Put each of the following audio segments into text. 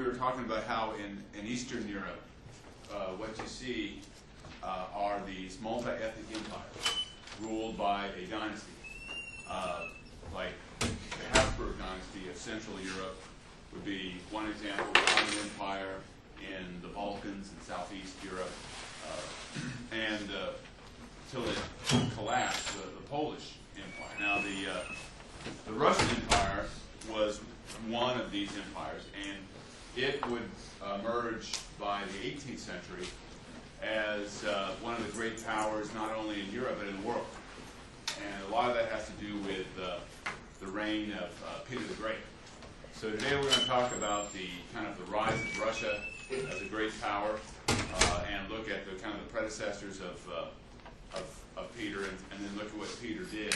we were talking about how in Eastern Europe, what you see are these multi-ethnic empires ruled by a dynasty. Like the Habsburg dynasty of Central Europe would be one example, the Ottoman Empire in the Balkans and Southeast Europe, and till it collapsed, the Polish Empire. Now the Russian Empire was one of these empires, and it would emerge by the 18th century as one of the great powers not only in Europe but in the world. And a lot of that has to do with the reign of Peter the Great. So today we're going to talk about the kind of the rise of Russia as a great power, and look at the kind of the predecessors of Peter, and then look at what Peter did.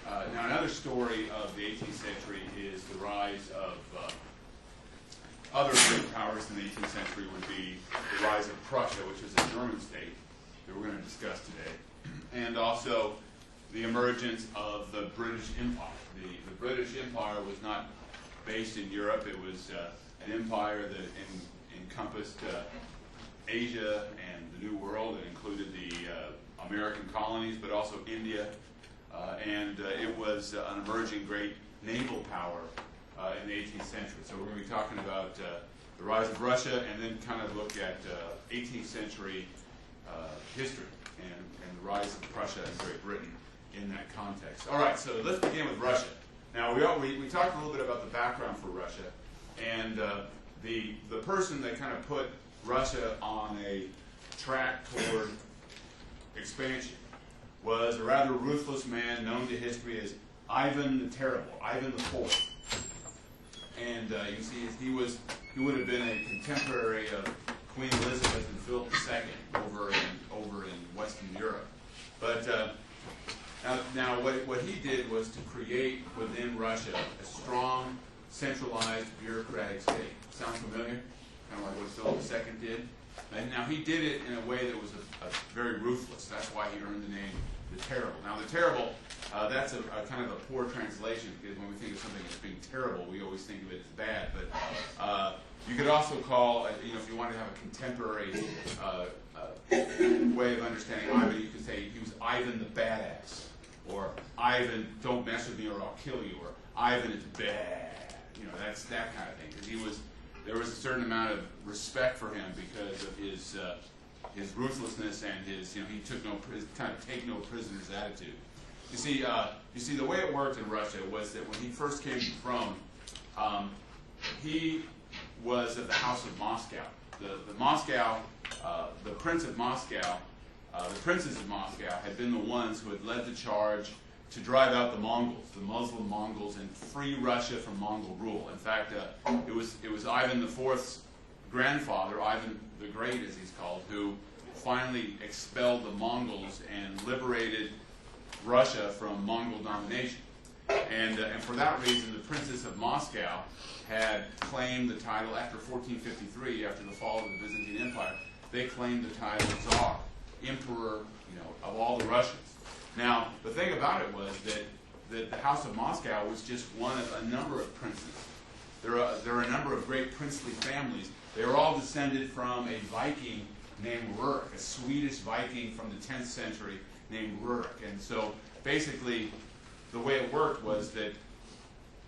Now, another story of the 18th century is the rise of other great powers in the 18th century would be the rise of Prussia, which is a German state that we're going to discuss today, and also the emergence of the British Empire. The British Empire was not based in Europe. It was an empire that encompassed Asia and the New World. It included the American colonies, but also India, and it was an emerging great naval power in the 18th century. So we're going to be talking about the rise of Russia, and then kind of look at 18th century history and the rise of Prussia and Great Britain in that context. All right, so let's begin with Russia. Now, we talked a little bit about the background for Russia, and the person that kind of put Russia on a track toward expansion was a rather ruthless man known to history as Ivan the Terrible, Ivan the Fourth. And you can see he would have been a contemporary of Queen Elizabeth and Philip II over in Western Europe. But now what he did was to create within Russia a strong, centralized bureaucratic state. Sound familiar? Kind of like what Philip II did. And now he did it in a way that was very ruthless. That's why he earned the name the Terrible. Now the Terrible, that's a kind of a poor translation, because when we think of something as being terrible, we always think of it as bad. But you could also call, if you wanted to have a contemporary way of understanding Ivan, you could say he was Ivan the Badass, or Ivan, don't mess with me or I'll kill you, or Ivan is bad. That's that kind of thing, because there was a certain amount of respect for him because of his ruthlessness and his he took kind of take no prisoners attitude. You see the way it worked in Russia was that when he first came to the throne, he was of the House of Moscow. The Prince of Moscow, the princes of Moscow had been the ones who had led the charge to drive out the Mongols, the Muslim Mongols, and free Russia from Mongol rule. In fact, it was Ivan IV's grandfather, Ivan the Great, as he's called, who finally expelled the Mongols and liberated Russia from Mongol domination. And for that reason, the princes of Moscow had claimed the title after 1453, after the fall of the Byzantine Empire. They claimed the title Tsar, Emperor, of all the Russians. Now, the thing about it was that the House of Moscow was just one of a number of princes. There are a number of great princely families. They were all descended from a Viking named Rurik, a Swedish Viking from the 10th century named Rurik. And so, basically, the way it worked was that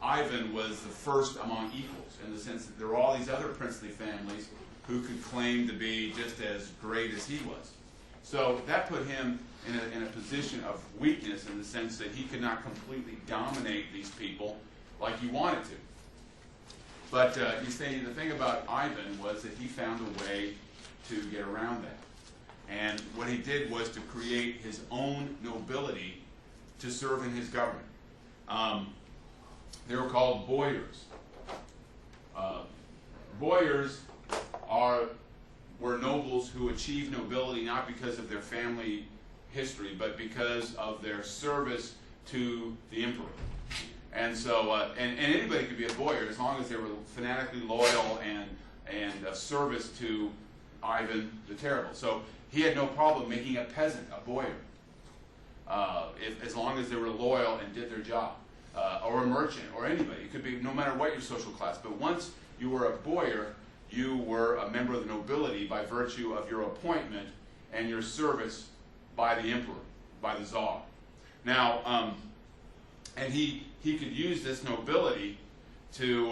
Ivan was the first among equals, in the sense that there were all these other princely families who could claim to be just as great as he was. So that put him in a position of weakness, in the sense that he could not completely dominate these people like he wanted to. But you see, the thing about Ivan was that he found a way to get around that. And what he did was to create his own nobility to serve in his government. They were called boyars. Boyars were nobles who achieved nobility not because of their family history, but because of their service to the emperor. And so, and anybody could be a boyar as long as they were fanatically loyal and of service to Ivan the Terrible. So he had no problem making a peasant a boyar, as long as they were loyal and did their job, or a merchant, or anybody. It could be no matter what your social class. But once you were a boyar, you were a member of the nobility by virtue of your appointment and your service by the emperor, by the Tsar. Now, and he could use this nobility to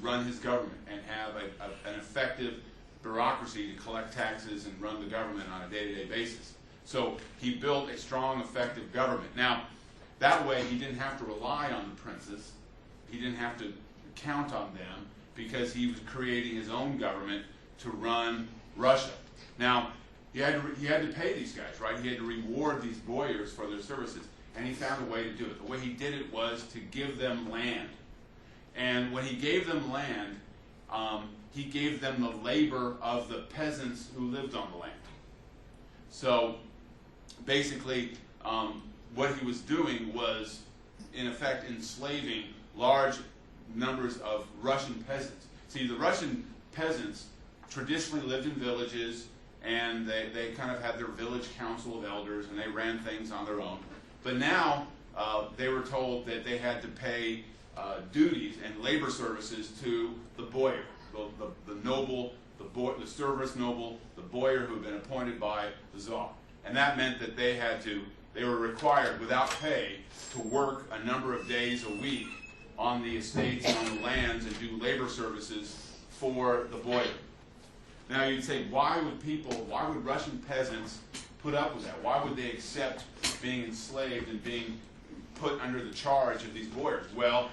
run his government and have an effective bureaucracy to collect taxes and run the government on a day-to-day basis. So he built a strong, effective government. Now, that way he didn't have to rely on the princes. He didn't have to count on them because he was creating his own government to run Russia. Now, he had to pay these guys, right? He had to reward these boyars for their services, and he found a way to do it. The way he did it was to give them land. And when he gave them land, he gave them the labor of the peasants who lived on the land. So basically, what he was doing was, in effect, enslaving large numbers of Russian peasants. See, the Russian peasants traditionally lived in villages, and they kind of had their village council of elders, and they ran things on their own. But now they were told that they had to pay duties and labor services to the boyar, the noble, the service noble, the boyar who had been appointed by the Tsar. And that meant that they were required without pay to work a number of days a week on the estates and on the lands and do labor services for the boyar. Now you'd say, why would Russian peasants put up with that? Why would they accept being enslaved and being put under the charge of these boyars? Well,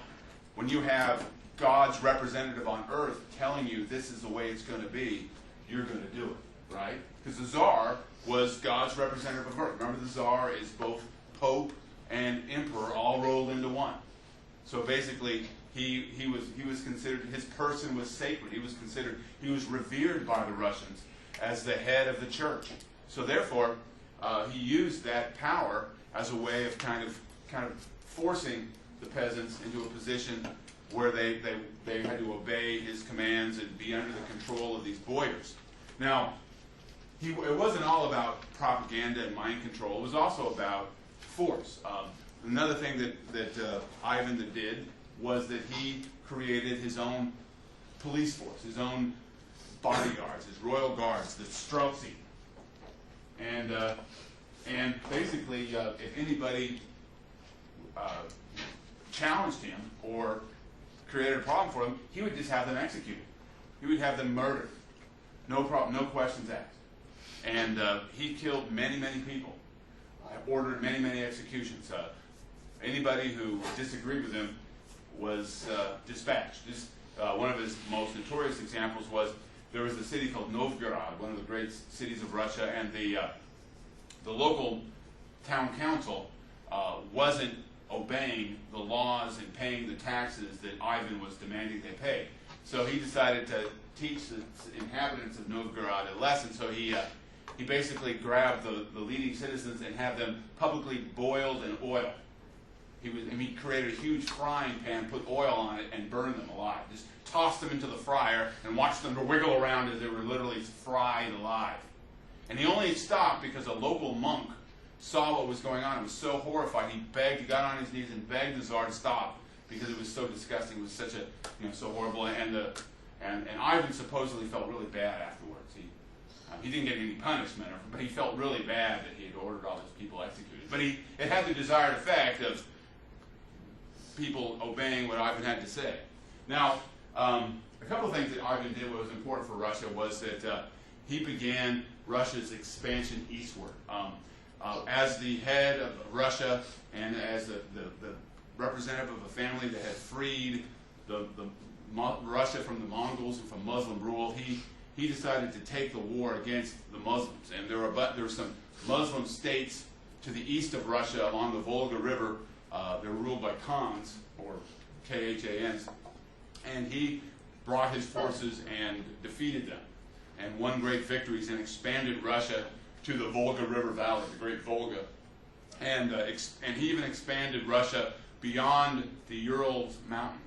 when you have God's representative on earth telling you this is the way it's going to be, you're going to do it, right? Because the Tsar was God's representative of earth. Remember, the Tsar is both Pope and Emperor all rolled into one. So basically, he was considered, his person was sacred. He was revered by the Russians as the head of the church. So therefore, he used that power as a way of kind of forcing the peasants into a position where they had to obey his commands and be under the control of these boyars. Now, it wasn't all about propaganda and mind control. It was also about force. Another thing that Ivan did was that he created his own police force, his own bodyguards, his royal guards, the Streltsy. And basically, if anybody challenged him or created a problem for him, he would just have them executed. He would have them murdered. No problem, no questions asked. And he killed many, many people. Ordered many, many executions. Anybody who disagreed with him was dispatched. One of his most notorious examples was there was a city called Novgorod, one of the great cities of Russia, and the local town council wasn't obeying the laws and paying the taxes that Ivan was demanding they pay. So he decided to teach the inhabitants of Novgorod a lesson. So he basically grabbed the leading citizens and had them publicly boiled in oil. He created a huge frying pan, put oil on it, and burned them alive. Just tossed them into the fryer and watched them wiggle around as they were literally fried alive. And he only stopped because a local monk saw what was going on and was so horrified. He got on his knees and begged the Tsar to stop because it was so disgusting. It was such so horrible. And Ivan supposedly felt really bad afterwards. He didn't get any punishment, but he felt really bad that he had ordered all those people executed. But it had the desired effect of people obeying what Ivan had to say. Now, a couple of things that Ivan did what was important for Russia was that he began Russia's expansion eastward. As the head of Russia and as the representative of a family that had freed Russia from the Mongols and from Muslim rule, he decided to take the war against the Muslims. And there were some Muslim states to the east of Russia along the Volga River. They were ruled by Khans, or Khans, and he brought his forces and defeated them and won great victories and expanded Russia to the Volga River Valley, the Great Volga. And he even expanded Russia beyond the Ural Mountains,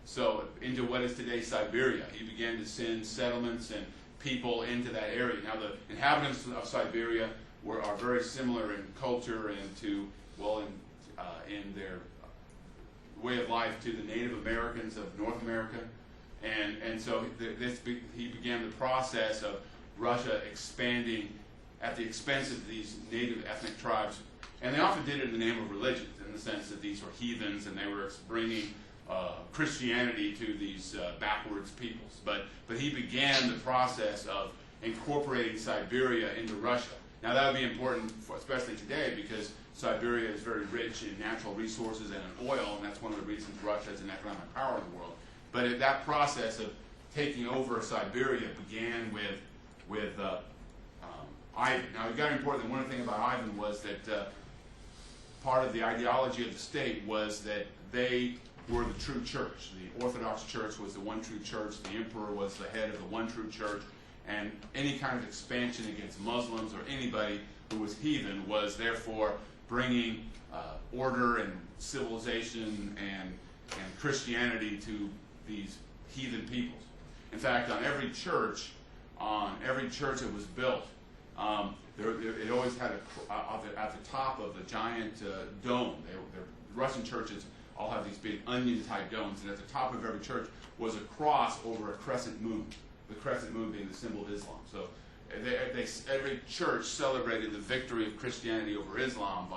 so into what is today Siberia. He began to send settlements and people into that area. Now, the inhabitants of Siberia are very similar in culture and in their way of life to the Native Americans of North America. And so he began the process of Russia expanding at the expense of these native ethnic tribes. And they often did it in the name of religion, in the sense that these were heathens and they were bringing Christianity to these backwards peoples. But he began the process of incorporating Siberia into Russia. Now that would be important, especially today, because Siberia is very rich in natural resources and in oil, and that's one of the reasons Russia is an economic power in the world. But that process of taking over Siberia began with Ivan. Now, it's very important that one thing about Ivan was that part of the ideology of the state was that they were the true church. The Orthodox Church was the one true church. The emperor was the head of the one true church. And any kind of expansion against Muslims or anybody who was heathen was therefore bringing order and civilization and Christianity to these heathen peoples. In fact, on every church that was built, it always had at the top of the giant dome. The Russian churches all have these big onion-type domes, and at the top of every church was a cross over a crescent moon. The crescent moon being the symbol of Islam. So every church celebrated the victory of Christianity over Islam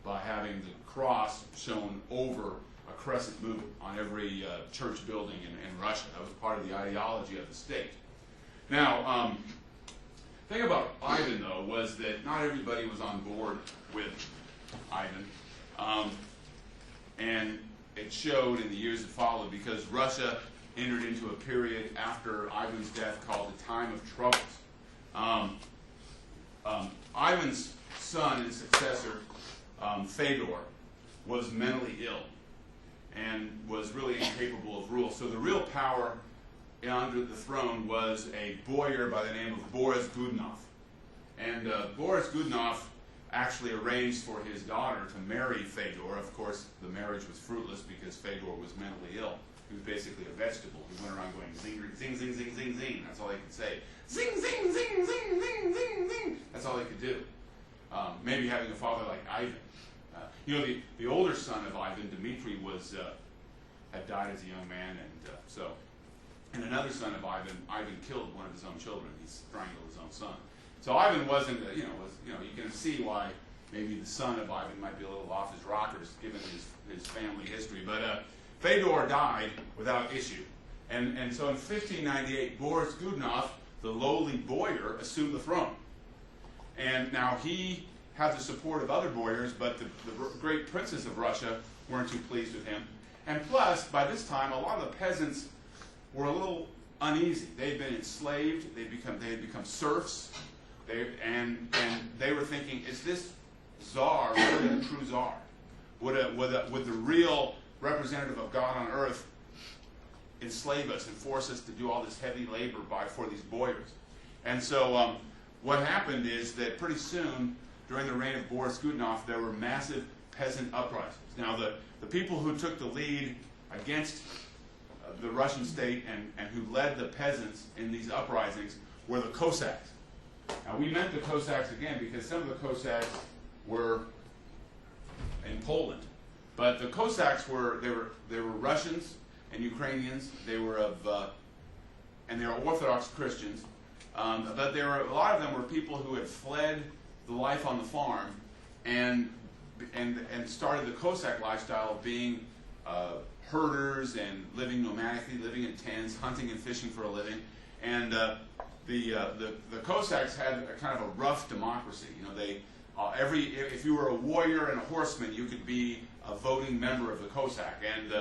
by having the cross shown over a crescent moon on every church building in Russia. That was part of the ideology of the state. Now, the thing about Ivan, though, was that not everybody was on board with Ivan. And it showed in the years that followed, because Russia entered into a period after Ivan's death called the Time of Troubles. Ivan's son and successor, Fedor, was mentally ill and was really incapable of rule. So the real power under the throne was a boyar by the name of Boris Godunov. And Boris Godunov actually arranged for his daughter to marry Fedor. Of course, the marriage was fruitless because Fedor was mentally ill. He was basically a vegetable. He went around going zing, zing, zing, zing, zing, zing. That's all he could say. Zing, zing, zing, zing, zing, zing, zing. That's all he could do. Maybe having a father like Ivan. The older son of Ivan, Dmitri, had died as a young man, and another son of Ivan killed one of his own children. He strangled his own son. So Ivan wasn't, you can see why maybe the son of Ivan might be a little off his rockers given his family history. But Fedor died without issue. And so in 1598, Boris Godunov, the lowly boyar, assumed the throne. And now he had the support of other boyars, but the great princes of Russia weren't too pleased with him. And plus, by this time, a lot of the peasants were a little uneasy. They had been enslaved. They had become serfs. And they were thinking, is this czar really a true czar? Would the real representative of God on earth enslave us and force us to do all this heavy labor for these boyars? And so what happened is that pretty soon, during the reign of Boris Godunov, there were massive peasant uprisings. Now, the people who took the lead against the Russian state and who led the peasants in these uprisings were the Cossacks. Now, we meant the Cossacks again because some of the Cossacks were in Poland. But the Cossacks were Russians and Ukrainians. They were and they were Orthodox Christians. But a lot of them were people who had fled the life on the farm and started the Cossack lifestyle of being herders and living nomadically, living in tents, hunting and fishing for a living. And the Cossacks had a kind of a rough democracy. If you were a warrior and a horseman, you could be a voting member of the Cossack. And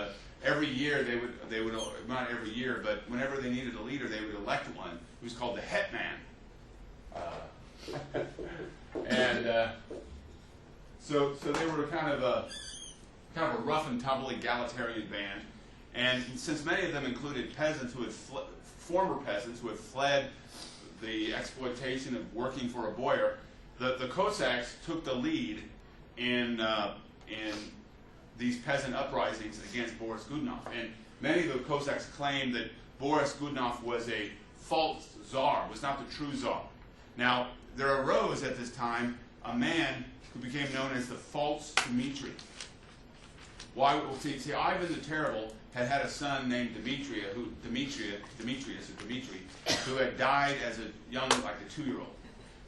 every year they would not every year, but whenever they needed a leader, they would elect one. It was called the hetman. So they were kind of a rough and tumble egalitarian band. And since many of them included peasants who had former peasants who had fled the exploitation of working for a boyar, the Cossacks took the lead in these peasant uprisings against Boris Godunov. And many of the Cossacks claimed that Boris Godunov was a false czar, was not the true czar. Now, there arose at this time a man who became known as the false Dmitri. Why? Well, see, Ivan the Terrible had a son named Demetrius, who had died as a young, like a 2-year-old.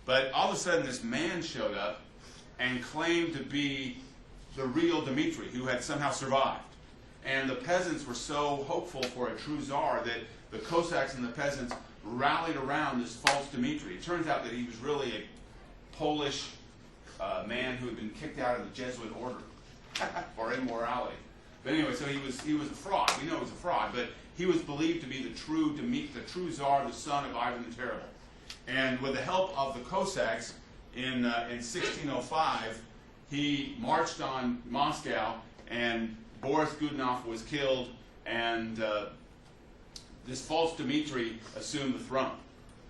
But all of a sudden, this man showed up and claimed to be the real Dmitri, who had somehow survived. And the peasants were so hopeful for a true czar that the Cossacks and the peasants rallied around this false Dmitri. It turns out that he was really a Polish man who had been kicked out of the Jesuit order for immorality. But anyway, so he was a fraud. We know he was a fraud, but he was believed to be the true czar, the son of Ivan the Terrible. And with the help of the Cossacks in 1605, he marched on Moscow, and Boris Godunov was killed, and this false Dmitri assumed the throne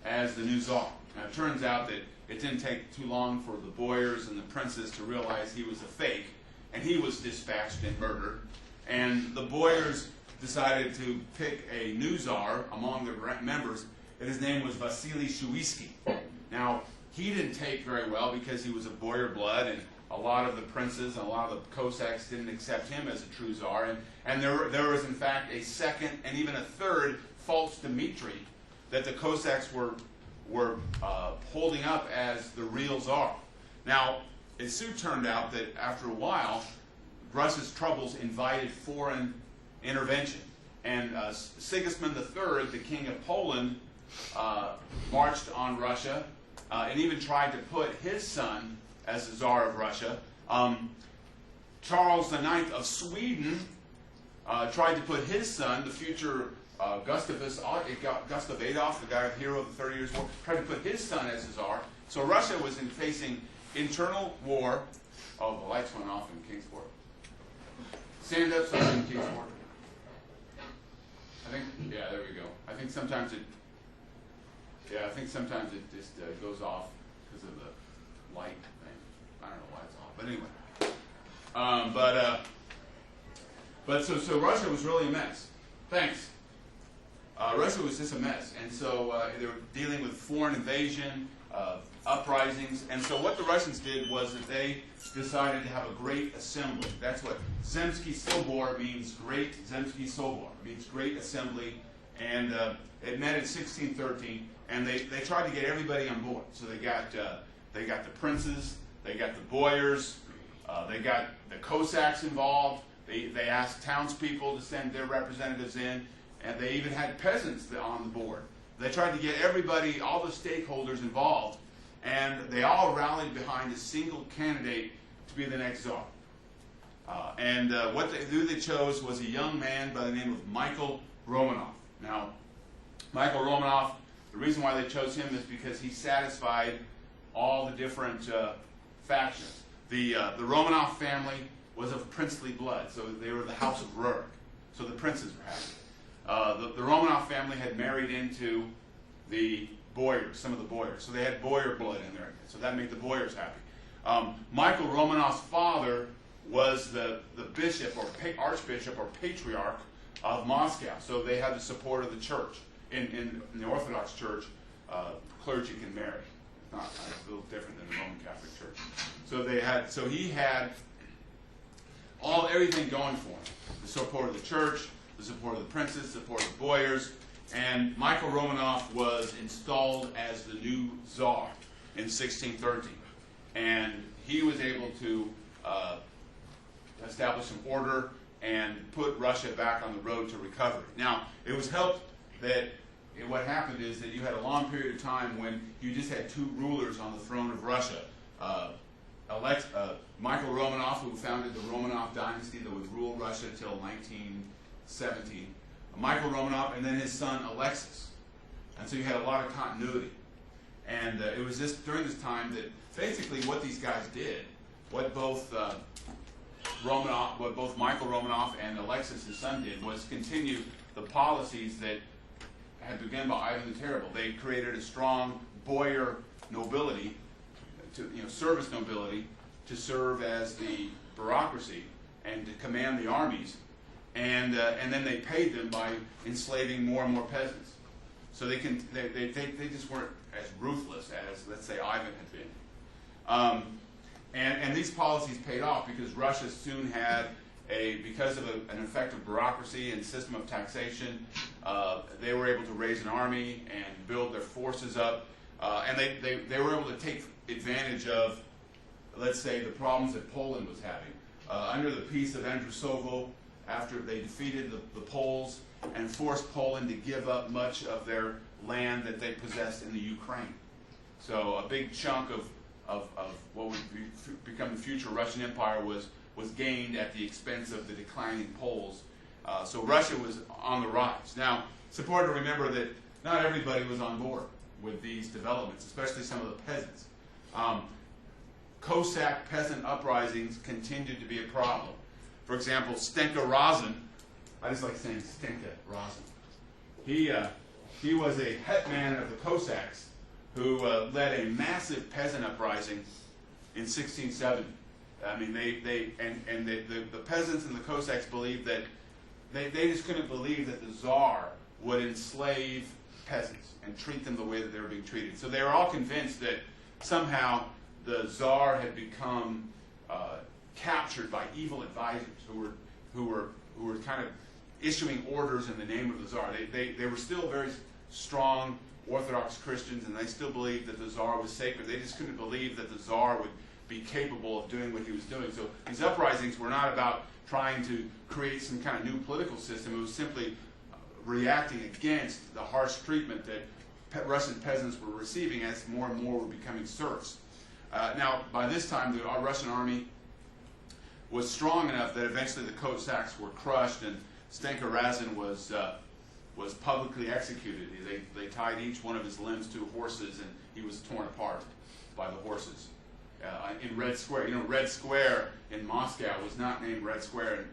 as the new czar. Now, it turns out that it didn't take too long for the boyars and the princes to realize he was a fake, and he was dispatched and murdered. And the boyars decided to pick a new czar among their members, and his name was Vasily Shuisky. Now, he didn't take very well because he was of boyar blood, and a lot of the princes and a lot of the Cossacks didn't accept him as a true czar. And there was, in fact, a second and even a third false Dmitri that the Cossacks were holding up as the real czar. Now, it soon turned out that after a while, Russia's troubles invited foreign intervention. And Sigismund III, the king of Poland, marched on Russia and even tried to put his son as the Tsar of Russia. Charles IX of Sweden tried to put his son, the future Gustav Adolf, the guy, hero of the 30 Years' War, tried to put his son as the Tsar. So Russia was facing internal war. Oh, the lights went off in Kingsport. Stand up, so in Kingsport. I think, yeah, there we go. I think sometimes it just goes off because of the light thing. I don't know why it's off, but anyway. So Russia was really a mess. Thanks. Russia was just a mess, and so they were dealing with foreign invasion, uprisings, and so what the Russians did was that they decided to have a great assembly. That's what Zemsky Sobor means. Great Zemsky Sobor means great assembly, and it met in 1613. And they tried to get everybody on board. So they got the princes, they got the boyars, they got the Cossacks involved. They asked townspeople to send their representatives in, and they even had peasants on the board. They tried to get everybody, all the stakeholders involved, and they all rallied behind a single candidate to be the next czar. Who they chose was a young man by the name of Michael Romanov. Now, Michael Romanov, the reason why they chose him is because he satisfied all the different factions. The Romanov family was of princely blood, so they were the House of Rurik. So the princes were happy. The Romanov family had married into the boyars, some of the boyars. So they had boyar blood in there, so that made the boyars happy. Michael Romanov's father was the bishop or archbishop or patriarch of Moscow, so they had the support of the church. In the Orthodox Church, clergy can marry. It's a little different than the Roman Catholic Church. So he had everything going for him: the support of the church, the support of the princes, the support of the boyars, and Michael Romanov was installed as the new czar in 1613, and he was able to establish some order and put Russia back on the road to recovery. Now, it was helped that what happened is that you had a long period of time when you just had two rulers on the throne of Russia. Michael Romanov, who founded the Romanov dynasty that would rule Russia until 1917. Michael Romanov, and then his son Alexis. And so you had a lot of continuity. And it was just during this time that basically what these guys did, what both Michael Romanov and Alexis, his son, did, was continue the policies that had begun by Ivan the Terrible. They created a strong boyar nobility, service nobility, to serve as the bureaucracy and to command the armies, and then they paid them by enslaving more and more peasants. So they just weren't as ruthless as, let's say, Ivan had been. And these policies paid off because Russia soon had because of an effective bureaucracy and system of taxation, they were able to raise an army and build their forces up, and they were able to take advantage of, let's say, the problems that Poland was having. Under the Peace of Andrusovo, after they defeated the Poles and forced Poland to give up much of their land that they possessed in the Ukraine. So a big chunk of what would become the future Russian Empire was gained at the expense of the declining Poles. So Russia was on the rise. Now, it's important to remember that not everybody was on board with these developments, especially some of the peasants. Cossack peasant uprisings continued to be a problem. For example, Stenka Razin, I just like saying Stenka Razin. He was a hetman of the Cossacks who led a massive peasant uprising in 1670. I mean, the peasants and the Cossacks believed that they just couldn't believe that the Tsar would enslave peasants and treat them the way that they were being treated. So they were all convinced that somehow the Tsar had become captured by evil advisors who were kind of issuing orders in the name of the Tsar. They were still very strong Orthodox Christians, and they still believed that the Tsar was sacred. They just couldn't believe that the Tsar would be capable of doing what he was doing. So these uprisings were not about trying to create some kind of new political system. It was simply reacting against the harsh treatment that Russian peasants were receiving as more and more were becoming serfs. Now, by this time, the Russian army was strong enough that eventually the Cossacks were crushed, and Stenka Razin was publicly executed. They tied each one of his limbs to horses, and he was torn apart by the horses. In Red Square, Red Square in Moscow was not named Red Square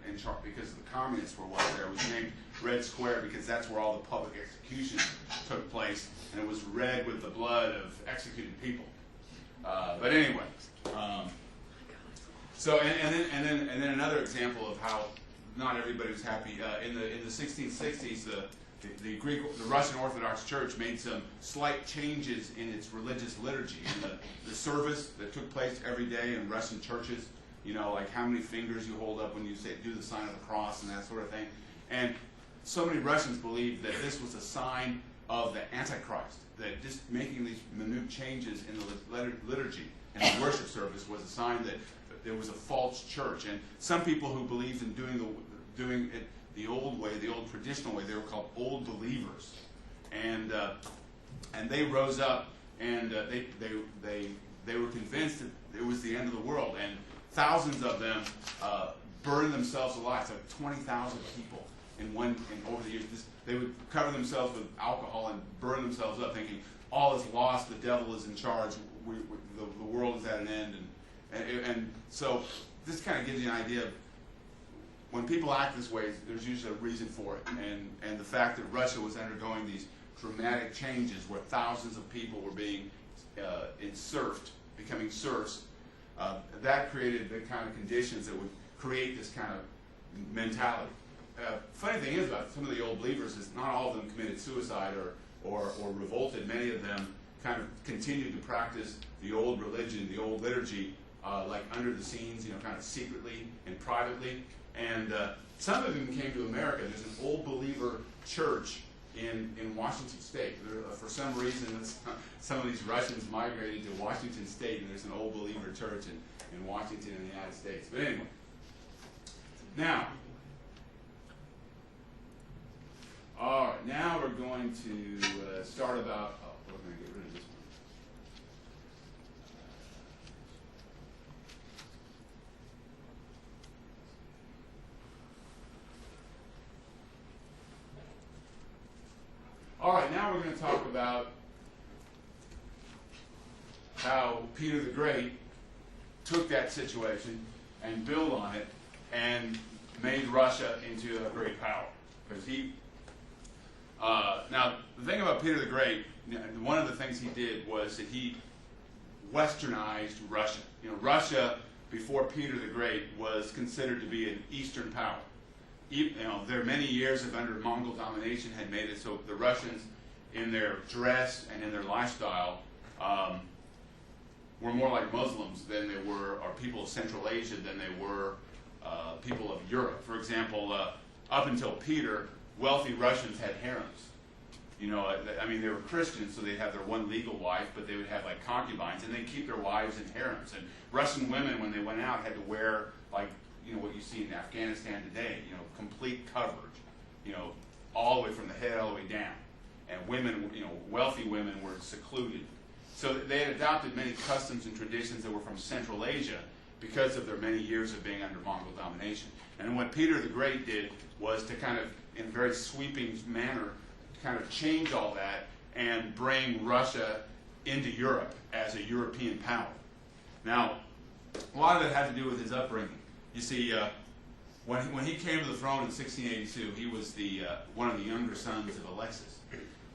because the communists were there. It was named Red Square because that's where all the public executions took place, and it was red with the blood of executed people. But anyway, so and then another example of how not everybody was happy. In the 1660s, the Russian Orthodox Church made some slight changes in its religious liturgy and the service that took place every day in Russian churches. Like how many fingers you hold up when you do the sign of the cross and that sort of thing. And so many Russians believed that this was a sign of the Antichrist, that just making these minute changes in the liturgy and the worship service was a sign that there was a false church. And some people who believed in doing it the old way, the old traditional way, they were called old believers. And they rose up, and they were convinced that it was the end of the world. And thousands of them burned themselves alive. So 20,000 people over the years. They would cover themselves with alcohol and burn themselves up, thinking all is lost, the devil is in charge, the world is at an end. And so this kind of gives you an idea of when people act this way, there's usually a reason for it. And the fact that Russia was undergoing these dramatic changes where thousands of people were being becoming serfs, that created the kind of conditions that would create this kind of mentality. Funny thing is about some of the old believers is not all of them committed suicide or revolted. Many of them kind of continued to practice the old religion, the old liturgy, like under the scenes, kind of secretly and privately. And some of them came to America. There's an old believer church in Washington State. For some reason, some of these Russians migrated to Washington State, and there's an old believer church in Washington in the United States. But anyway, now, all right, now we're going to start about, we're going to get rid of this one. All right, now we're going to talk about how Peter the Great took that situation and built on it and made Russia into a great power. Because now, the thing about Peter the Great, one of the things he did was that he westernized Russia. Russia, before Peter the Great, was considered to be an Eastern power. Their many years of under Mongol domination had made it so the Russians, in their dress and in their lifestyle, were more like Muslims than they were, or people of Central Asia than they were people of Europe. For example, up until Peter, wealthy Russians had harems. You know, I mean, they were Christians, so they'd have their one legal wife, but they would have like concubines, and they'd keep their wives in harems. And Russian women, when they went out, had to wear like, you know, what you see in Afghanistan today, you know, complete coverage, you know, all the way from the head all the way down. And women, you know, wealthy women were secluded. So they had adopted many customs and traditions that were from Central Asia because of their many years of being under Mongol domination. And what Peter the Great did was to kind of, in a very sweeping manner, kind of change all that and bring Russia into Europe as a European power. Now, a lot of it had to do with his upbringing. You see, when he came to the throne in 1682, he was one of the younger sons of Alexis.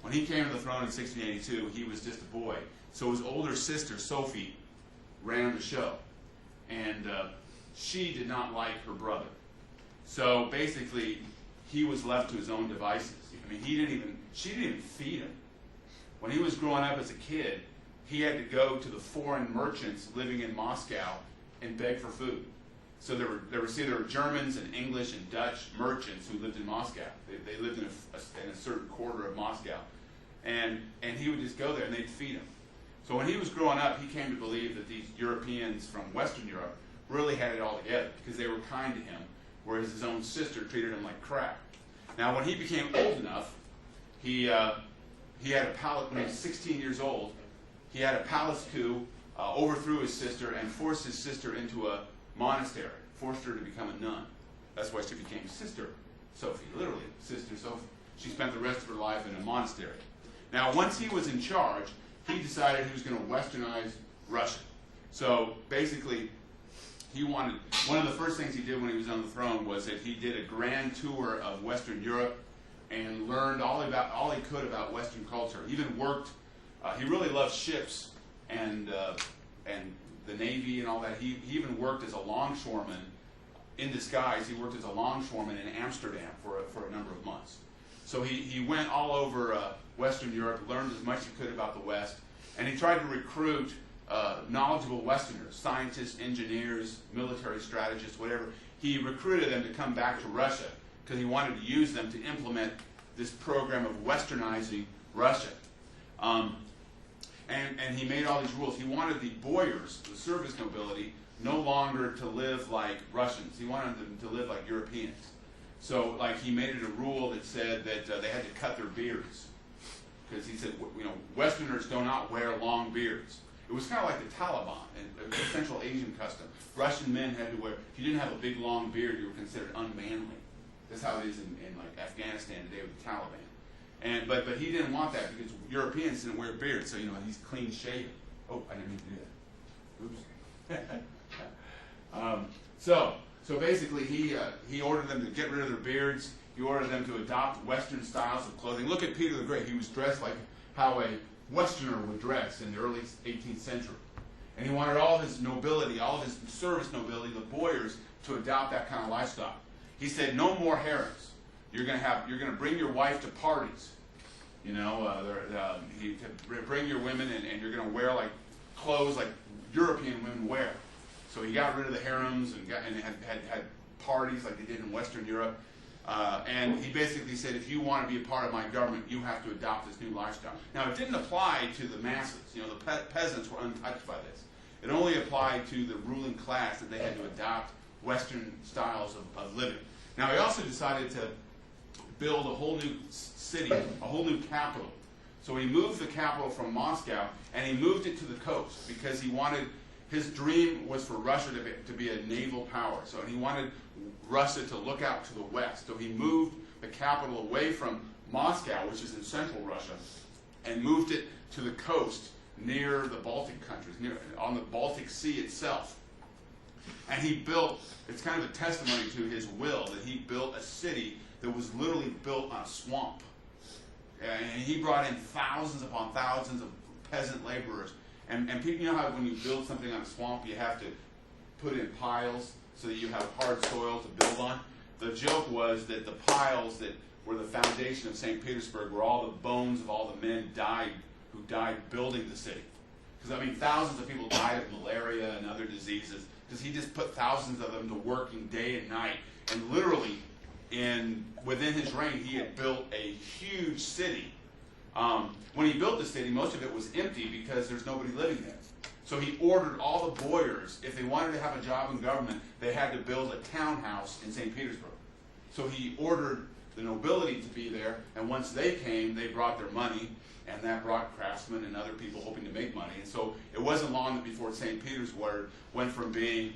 When he came to the throne in 1682, he was just a boy. So his older sister, Sophie, ran the show. And she did not like her brother. So basically, he was left to his own devices. I mean, she didn't even feed him. When he was growing up as a kid, he had to go to the foreign merchants living in Moscow and beg for food. So there were Germans and English and Dutch merchants who lived in Moscow. They lived in a certain quarter of Moscow. And he would just go there and they'd feed him. So when he was growing up, he came to believe that these Europeans from Western Europe really had it all together because they were kind to him, whereas his own sister treated him like crap. Now, when he became old enough, he had a palace. When he was 16 years old, he had a palace coup, overthrew his sister, and forced his sister into a monastery, forced her to become a nun. That's why she became Sister Sophie, literally, Sister Sophie. She spent the rest of her life in a monastery. Now, once he was in charge, he decided he was going to westernize Russia. So basically, one of the first things he did when he was on the throne was that he did a grand tour of Western Europe and learned all he could about Western culture. He even worked, he really loved ships and the Navy and all that. He even worked as a longshoreman in disguise. He worked as a longshoreman in Amsterdam for a number of months. So he went all over Western Europe, learned as much as he could about the West, and he tried to recruit knowledgeable Westerners, scientists, engineers, military strategists, whatever. He recruited them to come back to Russia because he wanted to use them to implement this program of westernizing Russia. And he made all these rules. He wanted the boyars, the service nobility, no longer to live like Russians. He wanted them to live like Europeans. So, like, he made it a rule that said that they had to cut their beards. Because he said, you know, Westerners do not wear long beards. It was kind of like the Taliban, a Central Asian custom. Russian men had to wear, if you didn't have a big long beard, you were considered unmanly. That's how it is in like Afghanistan today with the Taliban. But he didn't want that because Europeans didn't wear beards, so you know he's clean shaven. Oh, I didn't mean to do that. Oops. So basically he ordered them to get rid of their beards. He ordered them to adopt Western styles of clothing. Look at Peter the Great. He was dressed like how a Westerner would dress in the early 18th century. And he wanted all of his nobility, all of his service nobility, the boyars, to adopt that kind of lifestyle. He said, no more harems. You're going to bring your wife to parties. You know, bring your women and you're going to wear like clothes like European women wear. So he got rid of the harems and had parties like they did in Western Europe. And he basically said, if you want to be a part of my government, you have to adopt this new lifestyle. Now, it didn't apply to the masses. You know, the peasants were untouched by this. It only applied to the ruling class that they had to adopt Western styles of living. Now, he also decided to build a whole new city, a whole new capital. So he moved the capital from Moscow, and he moved it to the coast because he wanted, his dream was for Russia to be a naval power. So he wanted Russia to look out to the west. So he moved the capital away from Moscow, which is in central Russia, and moved it to the coast near the Baltic countries, on the Baltic Sea itself. And he built, it's kind of a testimony to his will, that he built a city that was literally built on a swamp. And he brought in thousands upon thousands of peasant laborers. And people, you know how when you build something on a swamp, you have to put in piles so that you have hard soil to build on? The joke was that the piles that were the foundation of St. Petersburg were all the bones of all the men who died building the city. Because, I mean, thousands of people died of malaria and other diseases. because he just put thousands of them to working day and night. And literally, within his reign, he had built a huge city. When he built the city, most of it was empty because there's nobody living there. So he ordered all the boyars, if they wanted to have a job in government, they had to build a townhouse in St. Petersburg. So he ordered the nobility to be there, and once they came, they brought their money, and that brought craftsmen and other people hoping to make money. And so it wasn't long before St. Petersburg went from being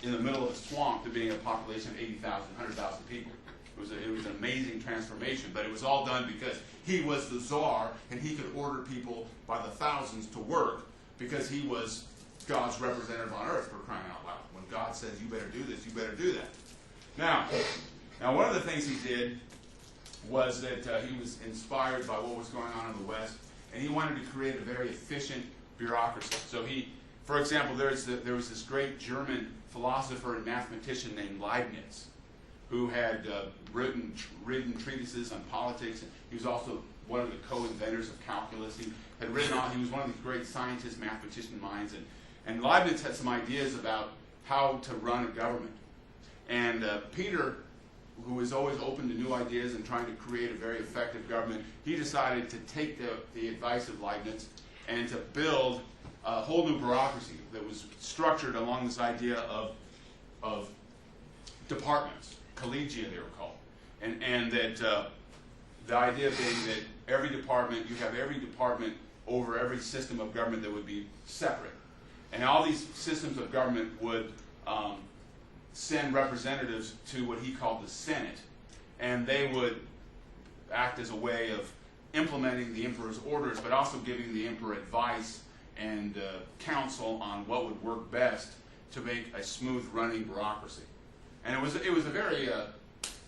in the middle of a swamp to being a population of 80,000, 100,000 people. It was an amazing transformation, but it was all done because he was the czar, and he could order people by the thousands to work because he was God's representative on earth, for crying out loud. When God says, you better do this, you better do that. Now one of the things he did was that he was inspired by what was going on in the West, and he wanted to create a very efficient bureaucracy. So for example, there was this great German philosopher and mathematician named Leibniz, who had written treatises on politics. He was also one of the co-inventors of calculus. He was one of these great scientists, mathematician minds, and Leibniz had some ideas about how to run a government. And Peter, who was always open to new ideas and trying to create a very effective government, he decided to take the advice of Leibniz and to build a whole new bureaucracy that was structured along this idea of departments, collegia they were called, and that the idea being that you have every department over every system of government that would be separate. And all these systems of government would send representatives to what he called the Senate, and they would act as a way of implementing the emperor's orders, but also giving the emperor advice and counsel on what would work best to make a smooth running bureaucracy. And it was a very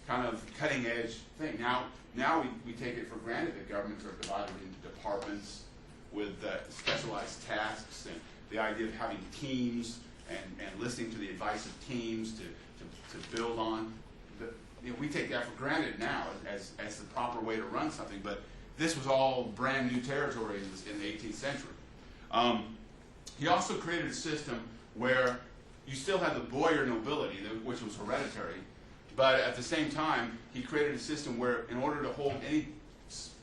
kind of cutting edge thing. Now we take it for granted that governments are divided into departments with specialized tasks, and the idea of having teams and listening to the advice of teams to build on. We take that for granted now as the proper way to run something, but this was all brand new territory in the 18th century. He also created a system where you still had the boyar nobility, which was hereditary, but at the same time, he created a system where in order to hold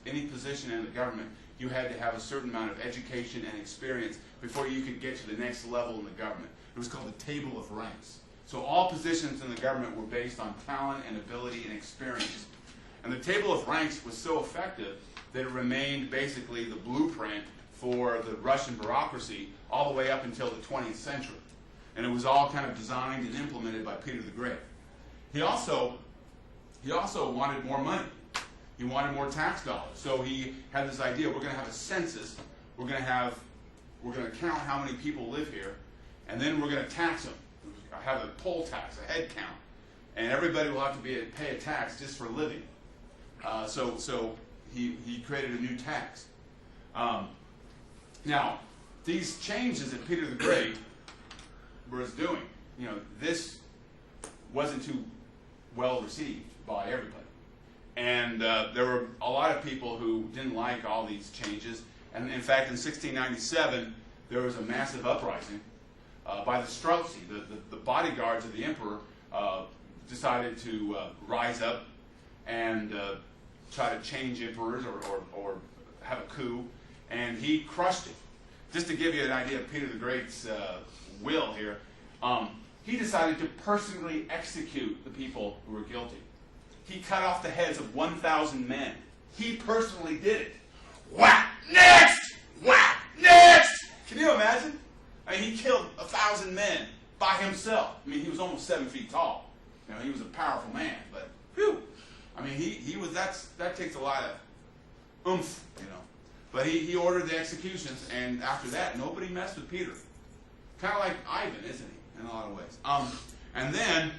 any position in the government, you had to have a certain amount of education and experience before you could get to the next level in the government. It was called the table of ranks. So all positions in the government were based on talent and ability and experience. And the table of ranks was so effective that it remained basically the blueprint for the Russian bureaucracy all the way up until the 20th century. And it was all kind of designed and implemented by Peter the Great. He also wanted more money. He wanted more tax dollars. So he had this idea, we're going to have a census, we're going to count how many people live here, and then we're going to tax them. Have a poll tax, a head count. And everybody will have to pay a tax just for living. So he created a new tax. Now, these changes that Peter the Great was doing, this wasn't too well received by everybody. And there were a lot of people who didn't like all these changes. And in fact, in 1697, there was a massive uprising by the Streltsy. The bodyguards of the emperor decided to rise up and try to change emperors or have a coup. And he crushed it. Just to give you an idea of Peter the Great's will here, he decided to personally execute the people who were guilty. He cut off the heads of 1,000 men. He personally did it. Whack! Next! Whack! Next! Can you imagine? He killed 1,000 men by himself. He was almost 7 feet tall. He was a powerful man, but whew! He was. That takes a lot of oomph, But he ordered the executions, and after that, nobody messed with Peter. Kind of like Ivan, isn't he? In a lot of ways. And then,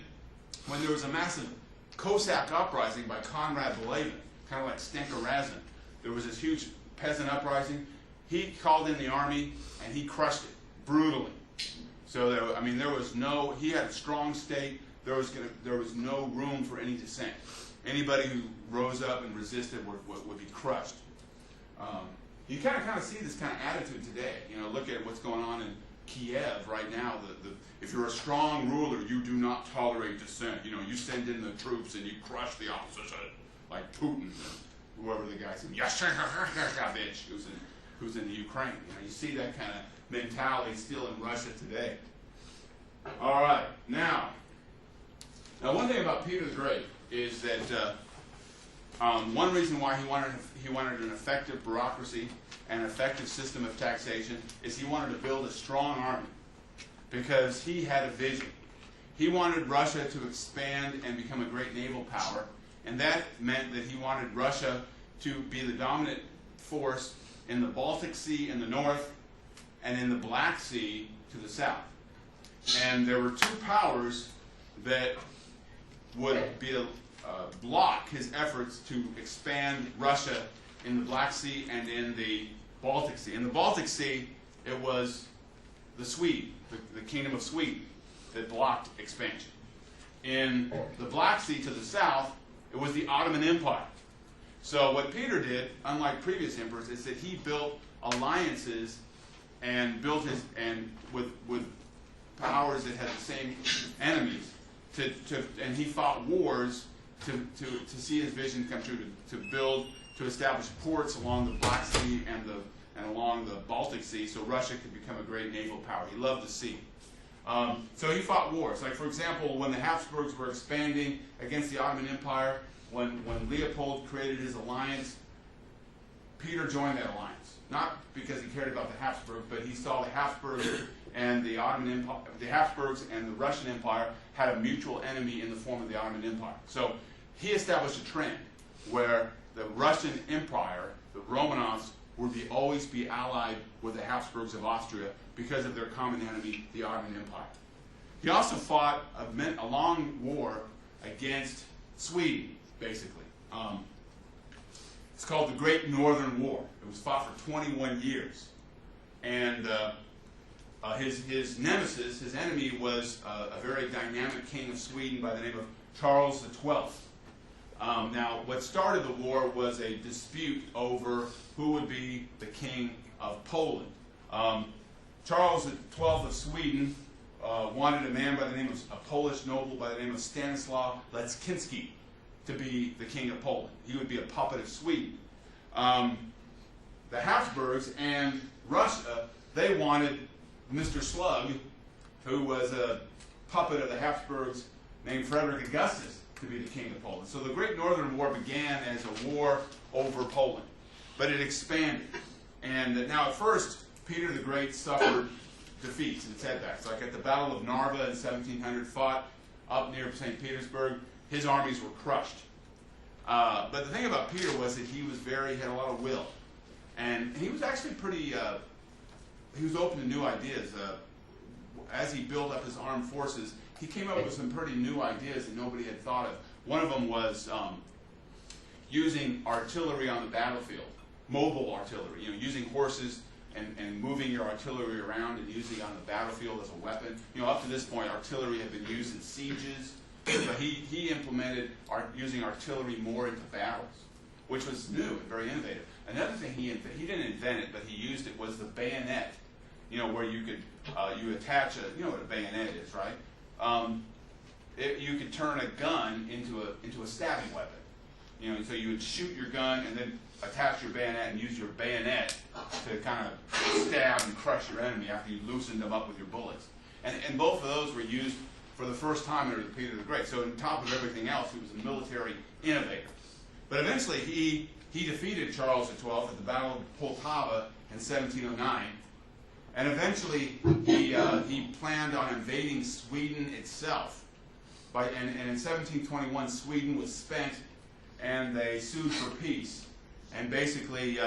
when there was a massive Cossack uprising by Conrad Balaban, kind of like Stenka Razin, there was this huge peasant uprising. He called in the army, and he crushed it brutally. So he had a strong state. There was no room for any dissent. Anybody who rose up and resisted would be crushed. You kind of see this kind of attitude today. Look at what's going on Kiev right now, if you're a strong ruler, you do not tolerate dissent. You know, you send in the troops and you crush the opposition, like Putin, whoever the guy's in, Yashevich, who's in the Ukraine. You know, you see that kind of mentality still in Russia today. All right, now one thing about Peter the Great is that one reason why he wanted an effective bureaucracy and an effective system of taxation is he wanted to build a strong army, because he had a vision. He wanted Russia to expand and become a great naval power, and that meant that he wanted Russia to be the dominant force in the Baltic Sea in the north and in the Black Sea to the south. And there were two powers that would be block his efforts to expand Russia in the Black Sea and in the Baltic Sea. In the Baltic Sea, it was the Swede, the Kingdom of Sweden, that blocked expansion. In the Black Sea to the south, it was the Ottoman Empire. So what Peter did, unlike previous emperors, is that he built alliances and with powers that had the same enemies, and he fought wars to see his vision come true, to establish ports along the Black Sea and along the Baltic Sea, so Russia could become a great naval power. He loved the sea. So he fought wars. Like, for example, when the Habsburgs were expanding against the Ottoman Empire, when Leopold created his alliance, Peter joined that alliance. Not because he cared about the Habsburgs, but he saw the Habsburgs and the Ottoman Empire, the Habsburgs and the Russian Empire had a mutual enemy in the form of the Ottoman Empire. So he established a trend where the Russian Empire, the Romanovs, would always be allied with the Habsburgs of Austria because of their common enemy, the Ottoman Empire. He also fought a long war against Sweden, basically. It's called the Great Northern War. It was fought for 21 years. And his nemesis, his enemy, was a very dynamic king of Sweden by the name of Charles XII. Now, what started the war was a dispute over who would be the king of Poland. Charles XII of Sweden wanted a man by the name of a Polish noble by the name of Stanislaw Leszczynski to be the king of Poland. He would be a puppet of Sweden. The Habsburgs and Russia, they wanted Mr. Slug, who was a puppet of the Habsburgs named Frederick Augustus, to be the king of Poland. So the Great Northern War began as a war over Poland, but it expanded. And now at first, Peter the Great suffered defeats and setbacks. Like at the Battle of Narva in 1700, fought up near St. Petersburg, his armies were crushed. But the thing about Peter was that he had a lot of will. And he was actually pretty, he was open to new ideas. As he built up his armed forces, he came up with some pretty new ideas that nobody had thought of. One of them was using artillery on the battlefield, mobile artillery, using horses and moving your artillery around and using it on the battlefield as a weapon. Up to this point, artillery had been used in sieges, but he implemented using artillery more into battles, which was new and very innovative. Another thing he didn't invent it, but he used it, was the bayonet. Where you could you attach you know what a bayonet is, right? You could turn a gun into a stabbing weapon. So you would shoot your gun and then attach your bayonet and use your bayonet to kind of stab and crush your enemy after you loosened them up with your bullets. And both of those were used for the first time under Peter the Great. So on top of everything else, he was a military innovator. But eventually he defeated Charles XII at the Battle of Poltava in 1709. And eventually, he planned on invading Sweden itself. And in 1721, Sweden was spent, and they sued for peace. And basically,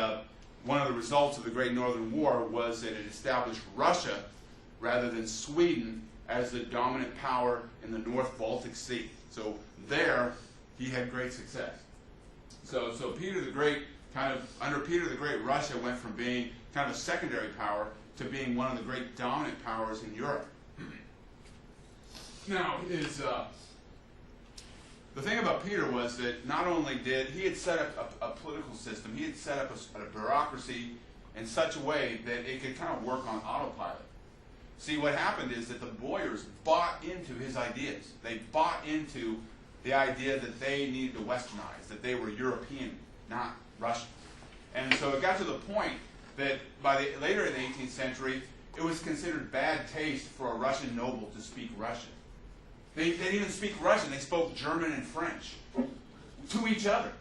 one of the results of the Great Northern War was that it established Russia, rather than Sweden, as the dominant power in the North Baltic Sea. So there, he had great success. So Peter the Great, under Peter the Great, Russia went from being kind of a secondary power to being one of the great dominant powers in Europe. Now, the thing about Peter was that not only did he had set up a political system, he had set up a bureaucracy in such a way that it could kind of work on autopilot. See, what happened is that the Boyars bought into his ideas. They bought into the idea that they needed to westernize, that they were European, not Russian. And so it got to the point that later in the 18th century, it was considered bad taste for a Russian noble to speak Russian. They didn't even speak Russian. They spoke German and French to each other.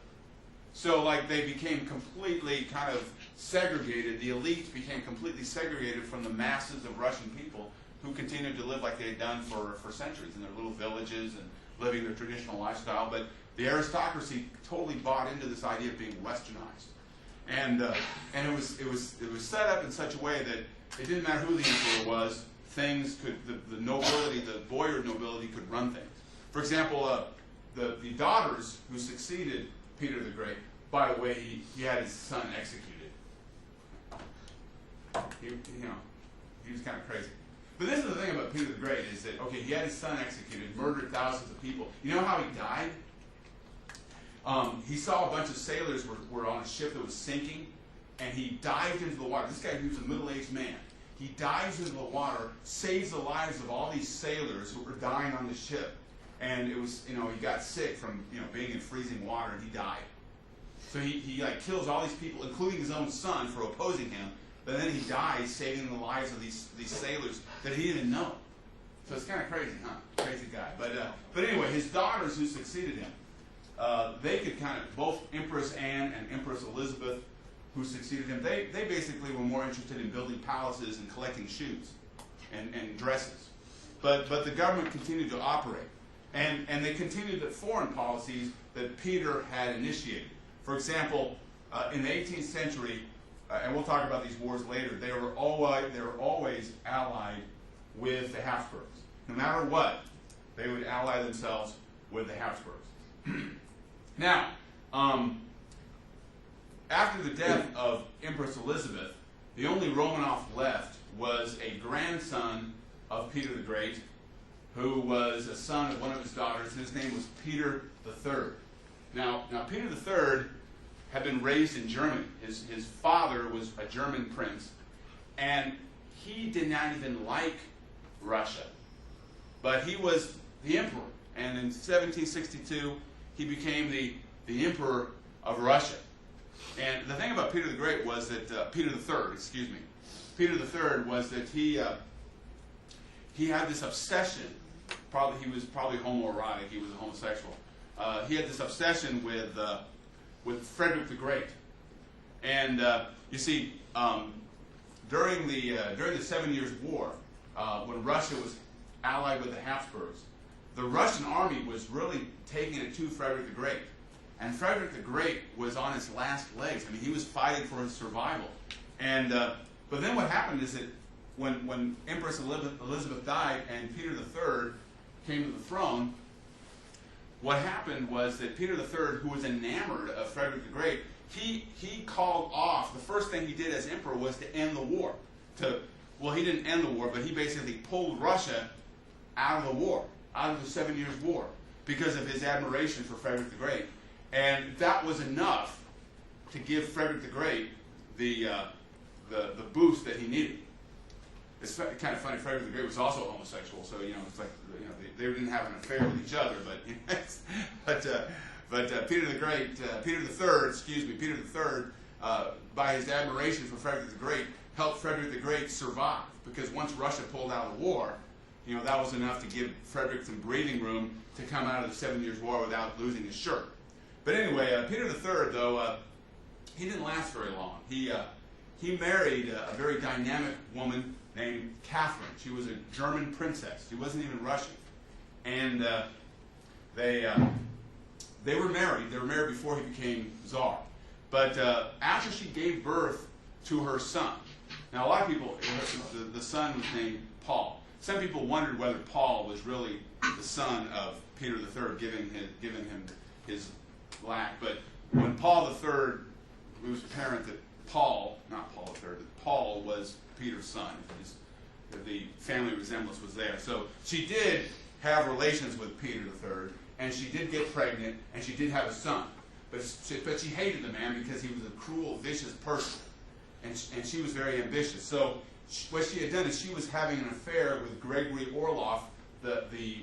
So like they became completely kind of segregated. The elite became completely segregated from the masses of Russian people who continued to live like they had done for centuries in their little villages and living their traditional lifestyle. But the aristocracy totally bought into this idea of being westernized. And it was set up in such a way that it didn't matter who the emperor was, the nobility, the boyar nobility could run things. For example, the daughters who succeeded Peter the Great, by the way, he had his son executed. He was kind of crazy. But this is the thing about Peter the Great is that, okay, he had his son executed, murdered thousands of people. You know how he died? He saw a bunch of sailors were on a ship that was sinking, and he dived into the water. This guy, he was a middle-aged man. He dives into the water, saves the lives of all these sailors who were dying on the ship. And it was, he got sick from, being in freezing water, and he died. So he like kills all these people, including his own son, for opposing him. But then he dies, saving the lives of these sailors that he didn't know. So it's kind of crazy, huh? Crazy guy. But anyway, his daughters who succeeded him, they could kind of, both Empress Anne and Empress Elizabeth, who succeeded him, they basically were more interested in building palaces and collecting shoes and dresses. But the government continued to operate. And they continued the foreign policies that Peter had initiated. For example, in the 18th century, and we'll talk about these wars later, they were always allied with the Habsburgs. No matter what, they would ally themselves with the Habsburgs. Now, after the death of Empress Elizabeth, the only Romanov left was a grandson of Peter the Great, who was a son of one of his daughters. His name was Peter III. Now Peter III had been raised in Germany. His father was a German prince, and he did not even like Russia. But he was the emperor, and in 1762, he became the emperor of Russia. And the thing about Peter the Great was that, Peter III was that he had this obsession. He was probably homoerotic. He was a homosexual. He had this obsession with Frederick the Great. And you see, during the 7 Years' War, when Russia was allied with the Habsburgs, the Russian army was really taking it to Frederick the Great. And Frederick the Great was on his last legs. I mean, he was fighting for his survival. And but then what happened is that when Empress Elizabeth died and Peter III came to the throne, what happened was that Peter III, who was enamored of Frederick the Great, he called off. The first thing he did as emperor was to end the war. He didn't end the war, but he basically pulled Russia out of the war, out of the 7 Years' War, because of his admiration for Frederick the Great. And that was enough to give Frederick the Great the boost that he needed. It's kind of funny. Frederick the Great was also homosexual, so it's like they didn't have an affair with each other. But Peter the Great, Peter III, by his admiration for Frederick the Great, helped Frederick the Great survive. Because once Russia pulled out of the war, that was enough to give Frederick some breathing room to come out of the 7 Years' War without losing his shirt. But anyway, Peter III, though, he didn't last very long. He married a very dynamic woman named Catherine. She was a German princess. She wasn't even Russian. And they were married. They were married before he became Tsar. But after she gave birth to her son, now a lot of people, the son was named Paul. Some people wondered whether Paul was really the son of Peter III, giving him his lack. But when Paul III, it was apparent that Paul was Peter's son. The family resemblance was there. So she did have relations with Peter III, and she did get pregnant, and she did have a son. But she hated the man because he was a cruel, vicious person, and she was very ambitious. So what she had done is she was having an affair with Gregory Orloff,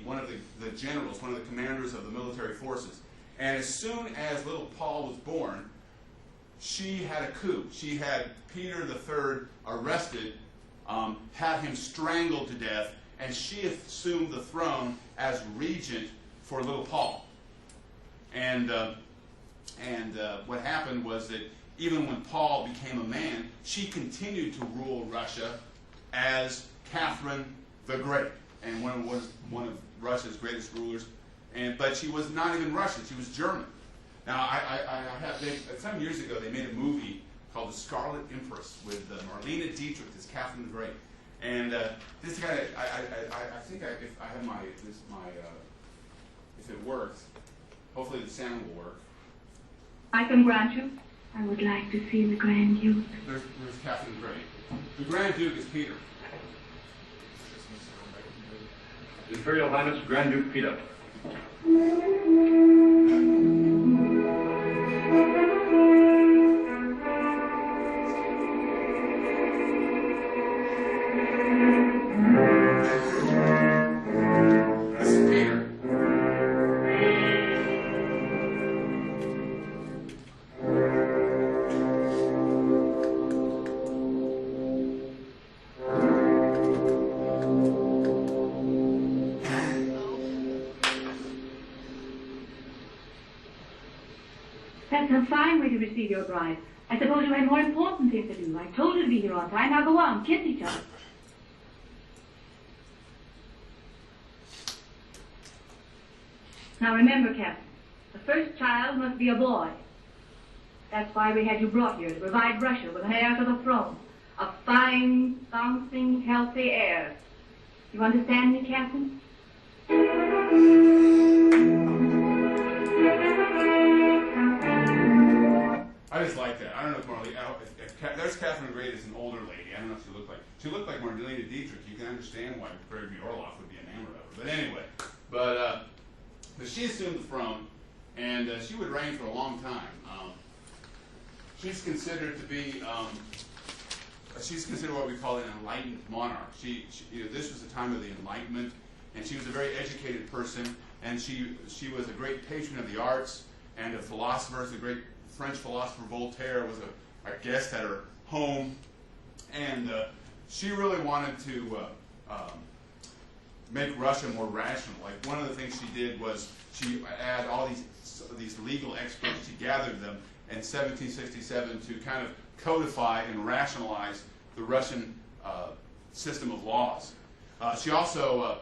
one of the generals, one of the commanders of the military forces. And as soon as little Paul was born, she had a coup. She had Peter III arrested, had him strangled to death, and she assumed the throne as regent for little Paul. And what happened was that even when Paul became a man, she continued to rule Russia as Catherine the Great, and one of Russia's greatest rulers. But she was not even Russian; she was German. Now, some years ago they made a movie called The Scarlet Empress with Marlene Dietrich as Catherine the Great, and this kind of I think if I have if it works, hopefully the sound will work. I can grant you. I would like to see the Grand Duke. There's Catherine the Great. The Grand Duke is Peter. Imperial Highness Grand Duke Peter. This is Peter. That's a fine way to receive your bride. I suppose you had more important things to do. I told you to be here on time. Now go on, kiss each other. Now remember, Captain, the first child must be a boy. That's why we had you brought here, to provide Russia with an heir to the throne. A fine, bouncing, healthy heir. You understand me, Captain? I just like that. I don't know if Marlene. There's Catherine the Great as an older lady. I don't know if she looked like Marlene Dietrich. You can understand why Gregory Orloff would be enamored of her. But anyway, but she assumed the throne, and she would reign for a long time. She's considered to be. She's considered what we call an enlightened monarch. This was the time of the Enlightenment, and she was a very educated person, and she was a great patron of the arts and of philosophers. The great French philosopher Voltaire was a guest at her home, and she really wanted to make Russia more rational. Like, one of the things she did was she had all these legal experts. She gathered them in 1767 to kind of codify and rationalize the Russian system of laws. She also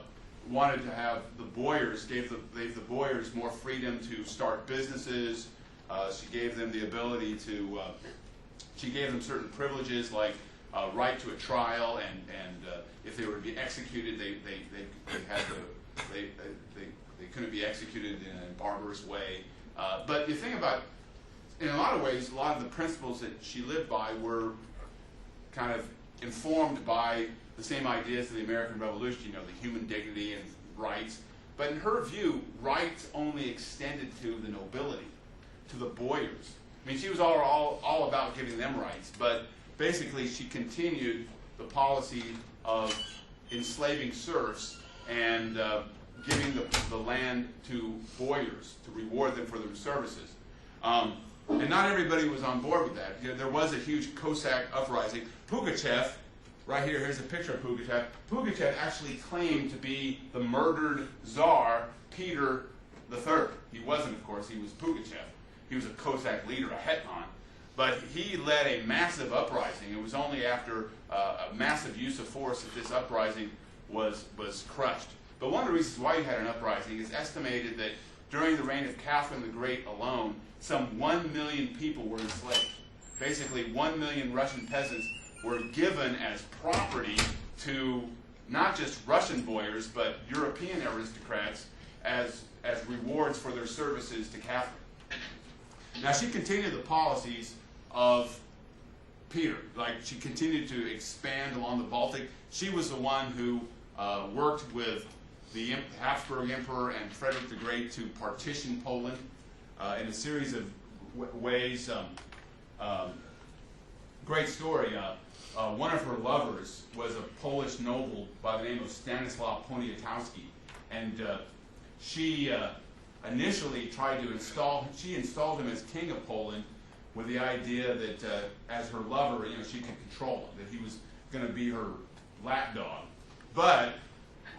wanted to have the boyars, gave the boyars more freedom to start businesses. She gave them the ability to, she gave them certain privileges like right to a trial, and if they were to be executed, they couldn't be executed in a barbarous way. But you think about, in a lot of ways, a lot of the principles that she lived by were kind of informed by the same ideas of the American Revolution, the human dignity and rights. But in her view, rights only extended to the nobility, to the boyars. I mean, she was all about giving them rights, but basically she continued the policy of enslaving serfs and giving the land to boyars to reward them for their services. And not everybody was on board with that. There was a huge Cossack uprising. Pugachev, right here, here's a picture of Pugachev. Pugachev actually claimed to be the murdered Tsar Peter III. He wasn't, of course. He was Pugachev. He was a Cossack leader, a hetman. But he led a massive uprising. It was only after a massive use of force that this uprising was crushed. But one of the reasons why he had an uprising is estimated that during the reign of Catherine the Great alone, some 1 million people were enslaved. Basically, 1 million Russian peasants were given as property to not just Russian boyars, but European aristocrats as rewards for their services to Catherine. Now, she continued the policies of Peter. Like, she continued to expand along the Baltic. She was the one who worked with the Habsburg Emperor and Frederick the Great to partition Poland in a series of ways. great story. One of her lovers was a Polish noble by the name of Stanislaw Poniatowski, and she initially tried to installed him as king of Poland with the idea that as her lover, she could control him, that he was going to be her lapdog. But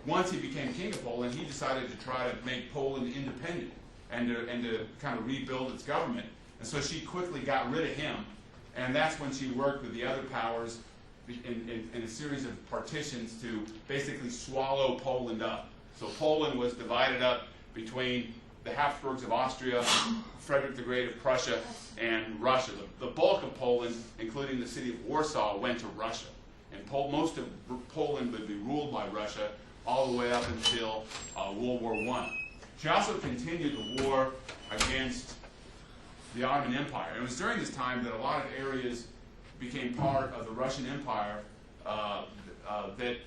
once he became king of Poland, he decided to try to make Poland independent and to kind of rebuild its government. And so she quickly got rid of him, and that's when she worked with the other powers in a series of partitions to basically swallow Poland up. So Poland was divided up between the Habsburgs of Austria, Frederick the Great of Prussia, and Russia. The bulk of Poland, including the city of Warsaw, went to Russia. And most of Poland would be ruled by Russia all the way up until World War I. She also continued the war against the Ottoman Empire. And it was during this time that a lot of areas became part of the Russian Empire that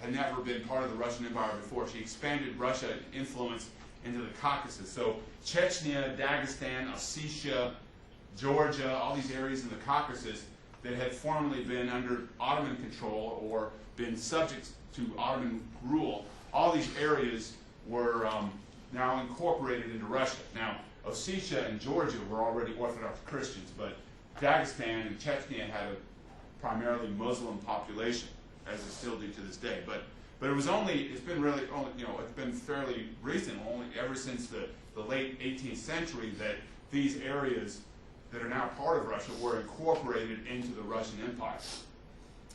had never been part of the Russian Empire before. She expanded Russian influence into the Caucasus. So Chechnya, Dagestan, Ossetia, Georgia, all these areas in the Caucasus that had formerly been under Ottoman control or been subject to Ottoman rule, all these areas were now incorporated into Russia. Now, Ossetia and Georgia were already Orthodox Christians, but Dagestan and Chechnya had a primarily Muslim population, as they still do to this day. But it's been fairly recent, only ever since the late 18th century, that these areas that are now part of Russia were incorporated into the Russian Empire,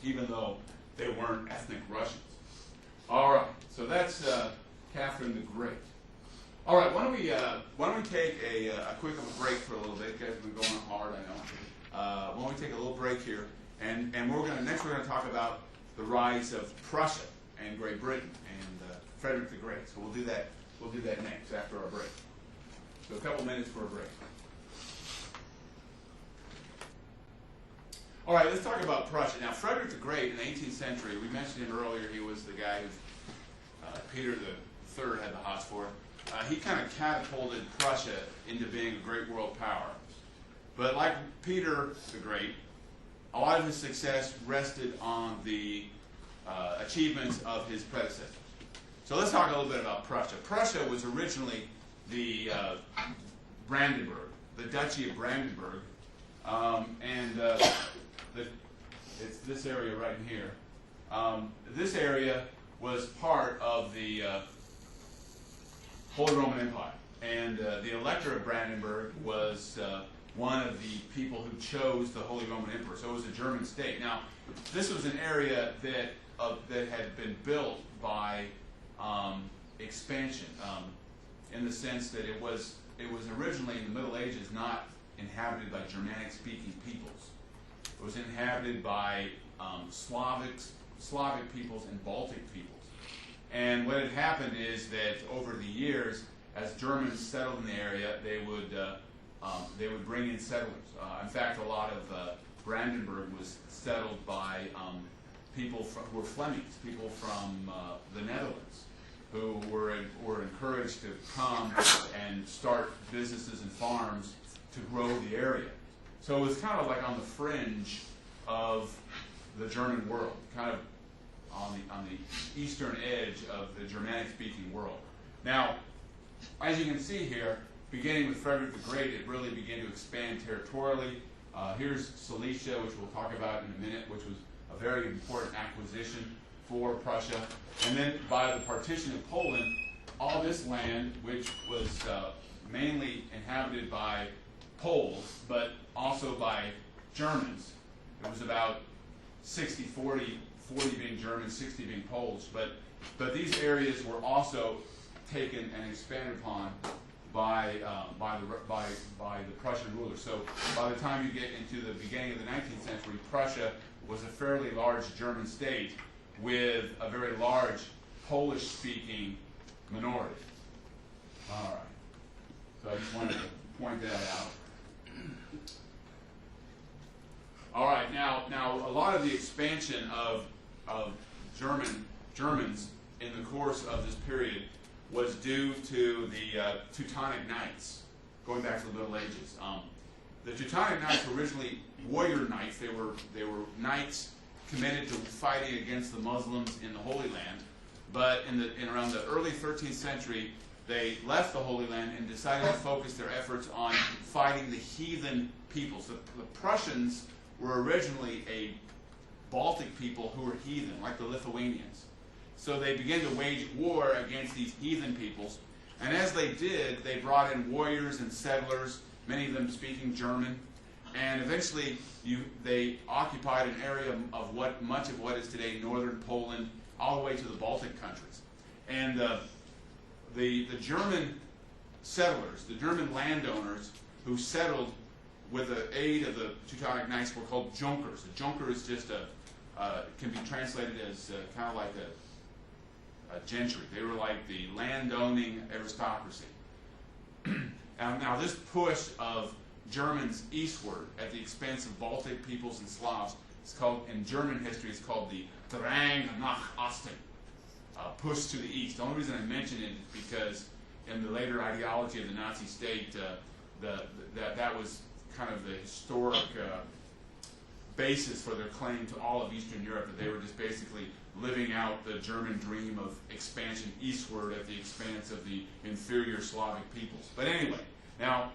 even though they weren't ethnic Russians. All right, so that's Catherine the Great. All right, why don't we take a quick break for a little bit? You guys have been going hard, I know. Why don't we take a little break here, and next we're gonna talk about the rise of Prussia and Great Britain and Frederick the Great. So we'll do that. We'll do that next after our break. So a couple minutes for a break. All right, let's talk about Prussia. Now, Frederick the Great in the 18th century, we mentioned him earlier. He was the guy who Peter III had the hots for. He kind of catapulted Prussia into being a great world power. But like Peter the Great, a lot of his success rested on the achievements of his predecessors. So let's talk a little bit about Prussia. Prussia was originally the Brandenburg, the Duchy of Brandenburg, it's this area right in here. This area was part of the Holy Roman Empire, and the Elector of Brandenburg was one of the people who chose the Holy Roman Emperor. So it was a German state. Now, this was an area that had been built by expansion, in the sense that it was originally in the Middle Ages not inhabited by Germanic-speaking peoples. It was inhabited by Slavic peoples and Baltic peoples. And what had happened is that over the years, as Germans settled in the area, they would bring in settlers. In fact, a lot of Brandenburg was settled by people who were Flemings, people from the Netherlands, who were encouraged to come and start businesses and farms to grow the area. So it was kind of like on the fringe of the German world, kind of on the eastern edge of the Germanic-speaking world. Now, as you can see here, beginning with Frederick the Great, it really began to expand territorially. Here's Silesia, which we'll talk about in a minute, which was a very important acquisition for Prussia. And then by the partition of Poland, all this land, which was mainly inhabited by Poles, but also by Germans. It was about 60-40, 40 being Germans, 60 being Poles. But these areas were also taken and expanded upon by the Prussian rulers. So by the time you get into the beginning of the 19th century, Prussia was a fairly large German state with a very large Polish-speaking minority. All right. So I just wanted to point that out. All right. Now a lot of the expansion of Germans in the course of this period was due to the Teutonic Knights, going back to the Middle Ages. the Teutonic Knights were originally warrior knights. They were knights committed to fighting against the Muslims in the Holy Land. But in around the early 13th century, they left the Holy Land and decided to focus their efforts on fighting the heathen peoples. The Prussians were originally a Baltic people who were heathen, like the Lithuanians. So they began to wage war against these heathen peoples. And as they did, they brought in warriors and settlers, many of them speaking German. And eventually they occupied an area of much of what is today northern Poland, all the way to the Baltic countries. And the German settlers, the German landowners who settled with the aid of the Teutonic Knights were called Junkers. A Junker is just can be translated as kind of like a gentry. They were like the landowning aristocracy. Now this push of Germans eastward at the expense of Baltic peoples and Slavs is called, in German history, it's called the Drang nach Osten, push to the east. The only reason I mention it is because in the later ideology of the Nazi state, that was kind of the historic basis for their claim to all of Eastern Europe, that they were just basically living out the German dream of expansion eastward at the expense of the inferior Slavic peoples. But anyway, now,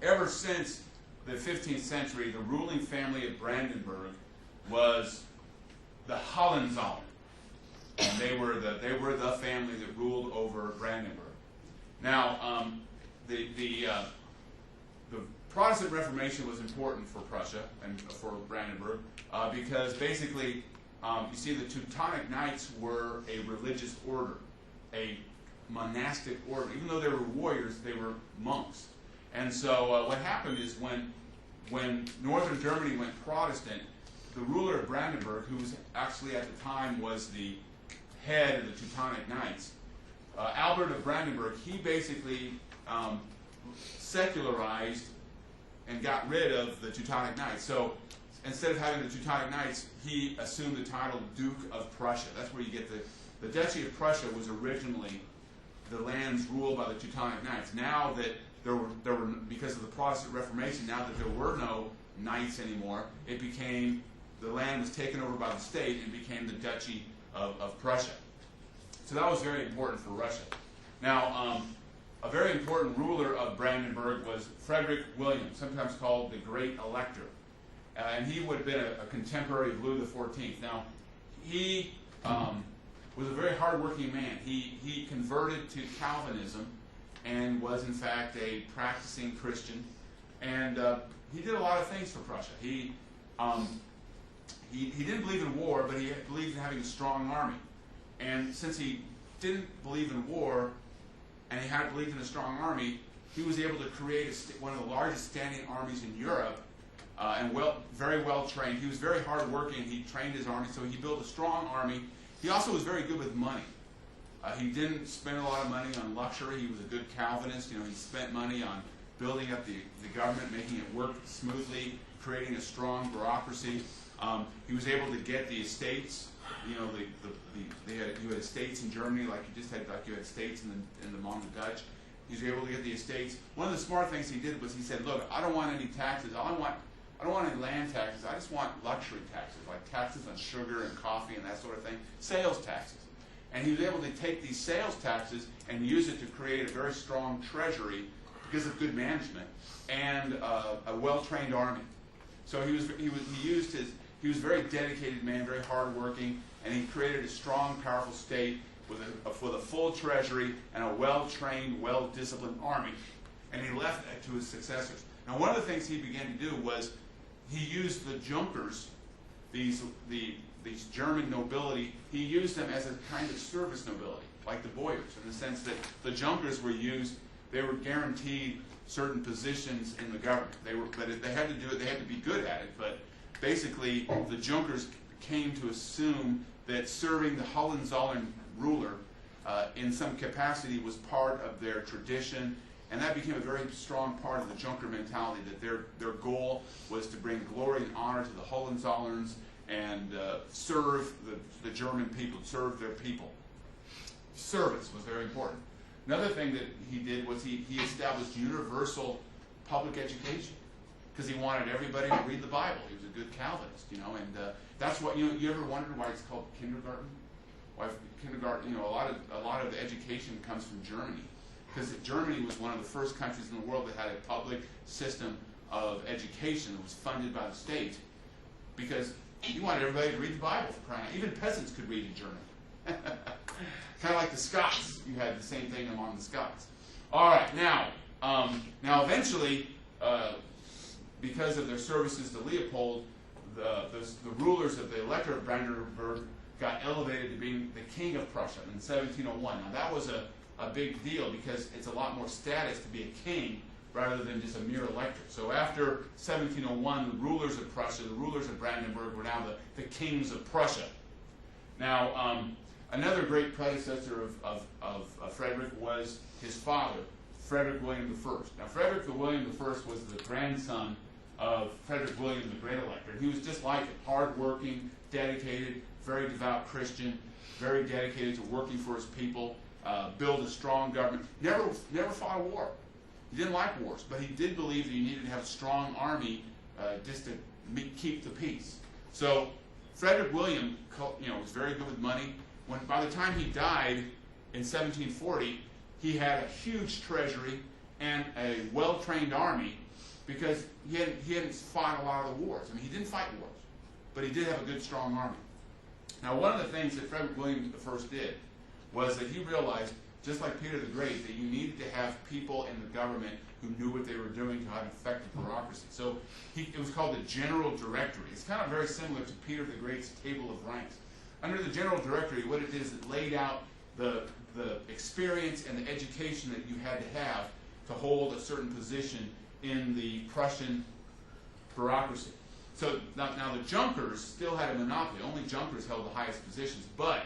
ever since the 15th century, the ruling family of Brandenburg was the Hohenzollern. And they were the family that ruled over Brandenburg. Now, the Protestant Reformation was important for Prussia and for Brandenburg because basically, you see, the Teutonic Knights were a religious order, a monastic order. Even though they were warriors, they were monks. And so what happened is when northern Germany went Protestant, the ruler of Brandenburg, who was actually at the time was the head of the Teutonic Knights, Albert of Brandenburg, he basically secularized and got rid of the Teutonic Knights. So instead of having the Teutonic Knights, he assumed the title Duke of Prussia. That's where you get the Duchy of Prussia was originally the lands ruled by the Teutonic Knights. Now that there were because of the Protestant Reformation, now that there were no knights anymore, it became, the land was taken over by the state and became the Duchy of Prussia. So that was very important for Russia. Now, a very important ruler of Brandenburg was Frederick William, sometimes called the Great Elector. And he would have been a contemporary of Louis XIV. Now, he was a very hardworking man. He converted to Calvinism and was, in fact, a practicing Christian. And he did a lot of things for Prussia. He didn't believe in war, but he believed in having a strong army. And since he didn't believe in war, and he had believed in a strong army, he was able to create one of the largest standing armies in Europe, and very well trained. He was very hardworking. He trained his army, so he built a strong army. He also was very good with money. He didn't spend a lot of money on luxury. He was a good Calvinist. You know, he spent money on building up the government, making it work smoothly, creating a strong bureaucracy. He was able to get the estates. You know, you had estates in Germany, like you had estates in the Among the Dutch. He was able to get the estates. One of the smart things he did was he said, "Look, I don't want any taxes. I don't want any land taxes. I just want luxury taxes, like taxes on sugar and coffee and that sort of thing, sales taxes." And he was able to take these sales taxes and use it to create a very strong treasury because of good management and a well-trained army. So he was a very dedicated man, very hardworking, and he created a strong, powerful state with a full treasury and a well-trained, well-disciplined army. And he left that to his successors. Now, one of the things he began to do was he used the Junkers, these German nobility, he used them as a kind of service nobility, like the boyars, in the sense that the Junkers were used, they were guaranteed certain positions in the government. But they had to do it, they had to be good at it, but basically the Junkers came to assume that serving the Hohenzollern ruler in some capacity was part of their tradition, and that became a very strong part of the Junker mentality, that their goal was to bring glory and honor to the Hohenzollerns and serve the German people, serve their people. Service was very important. Another thing that he did was he established universal public education. because he wanted everybody to read the Bible. He was a good Calvinist, you know, and that's what, you know, you ever wondered why it's called kindergarten? Why kindergarten, you know, a lot of the education comes from Germany, because Germany was one of the first countries in the world that had a public system of education that was funded by the state, because you wanted everybody to read the Bible, for crying out. Even peasants could read in German. Kind of like the Scots. You had the same thing among the Scots. All right, now eventually, because of their services to Leopold, the rulers of the Elector of Brandenburg got elevated to being the King of Prussia in 1701. Now that was a big deal, because it's a lot more status to be a king rather than just a mere elector. So after 1701, the rulers of Prussia, the rulers of Brandenburg, were now the kings of Prussia. Now, another great predecessor of Frederick was his father, Frederick William I. Now, Frederick William I was the grandson of Frederick William, the Great Elector. He was just like him, hardworking, dedicated, very devout Christian, very dedicated to working for his people, build a strong government. Never fought a war. He didn't like wars, but he did believe that you needed to have a strong army just to keep the peace. So Frederick William, you know, was very good with money. By the time he died in 1740, he had a huge treasury and a well-trained army, because he hadn't fought a lot of the wars. I mean, he didn't fight wars, but he did have a good, strong army. Now, one of the things that Frederick William I did was that he realized, just like Peter the Great, that you needed to have people in the government who knew what they were doing to have an effective bureaucracy. So it was called the General Directory. It's kind of very similar to Peter the Great's table of ranks. Under the General Directory, what it is, it laid out the experience and the education that you had to have to hold a certain position in the Prussian bureaucracy. So now the Junkers still had a monopoly. Only Junkers held the highest positions, but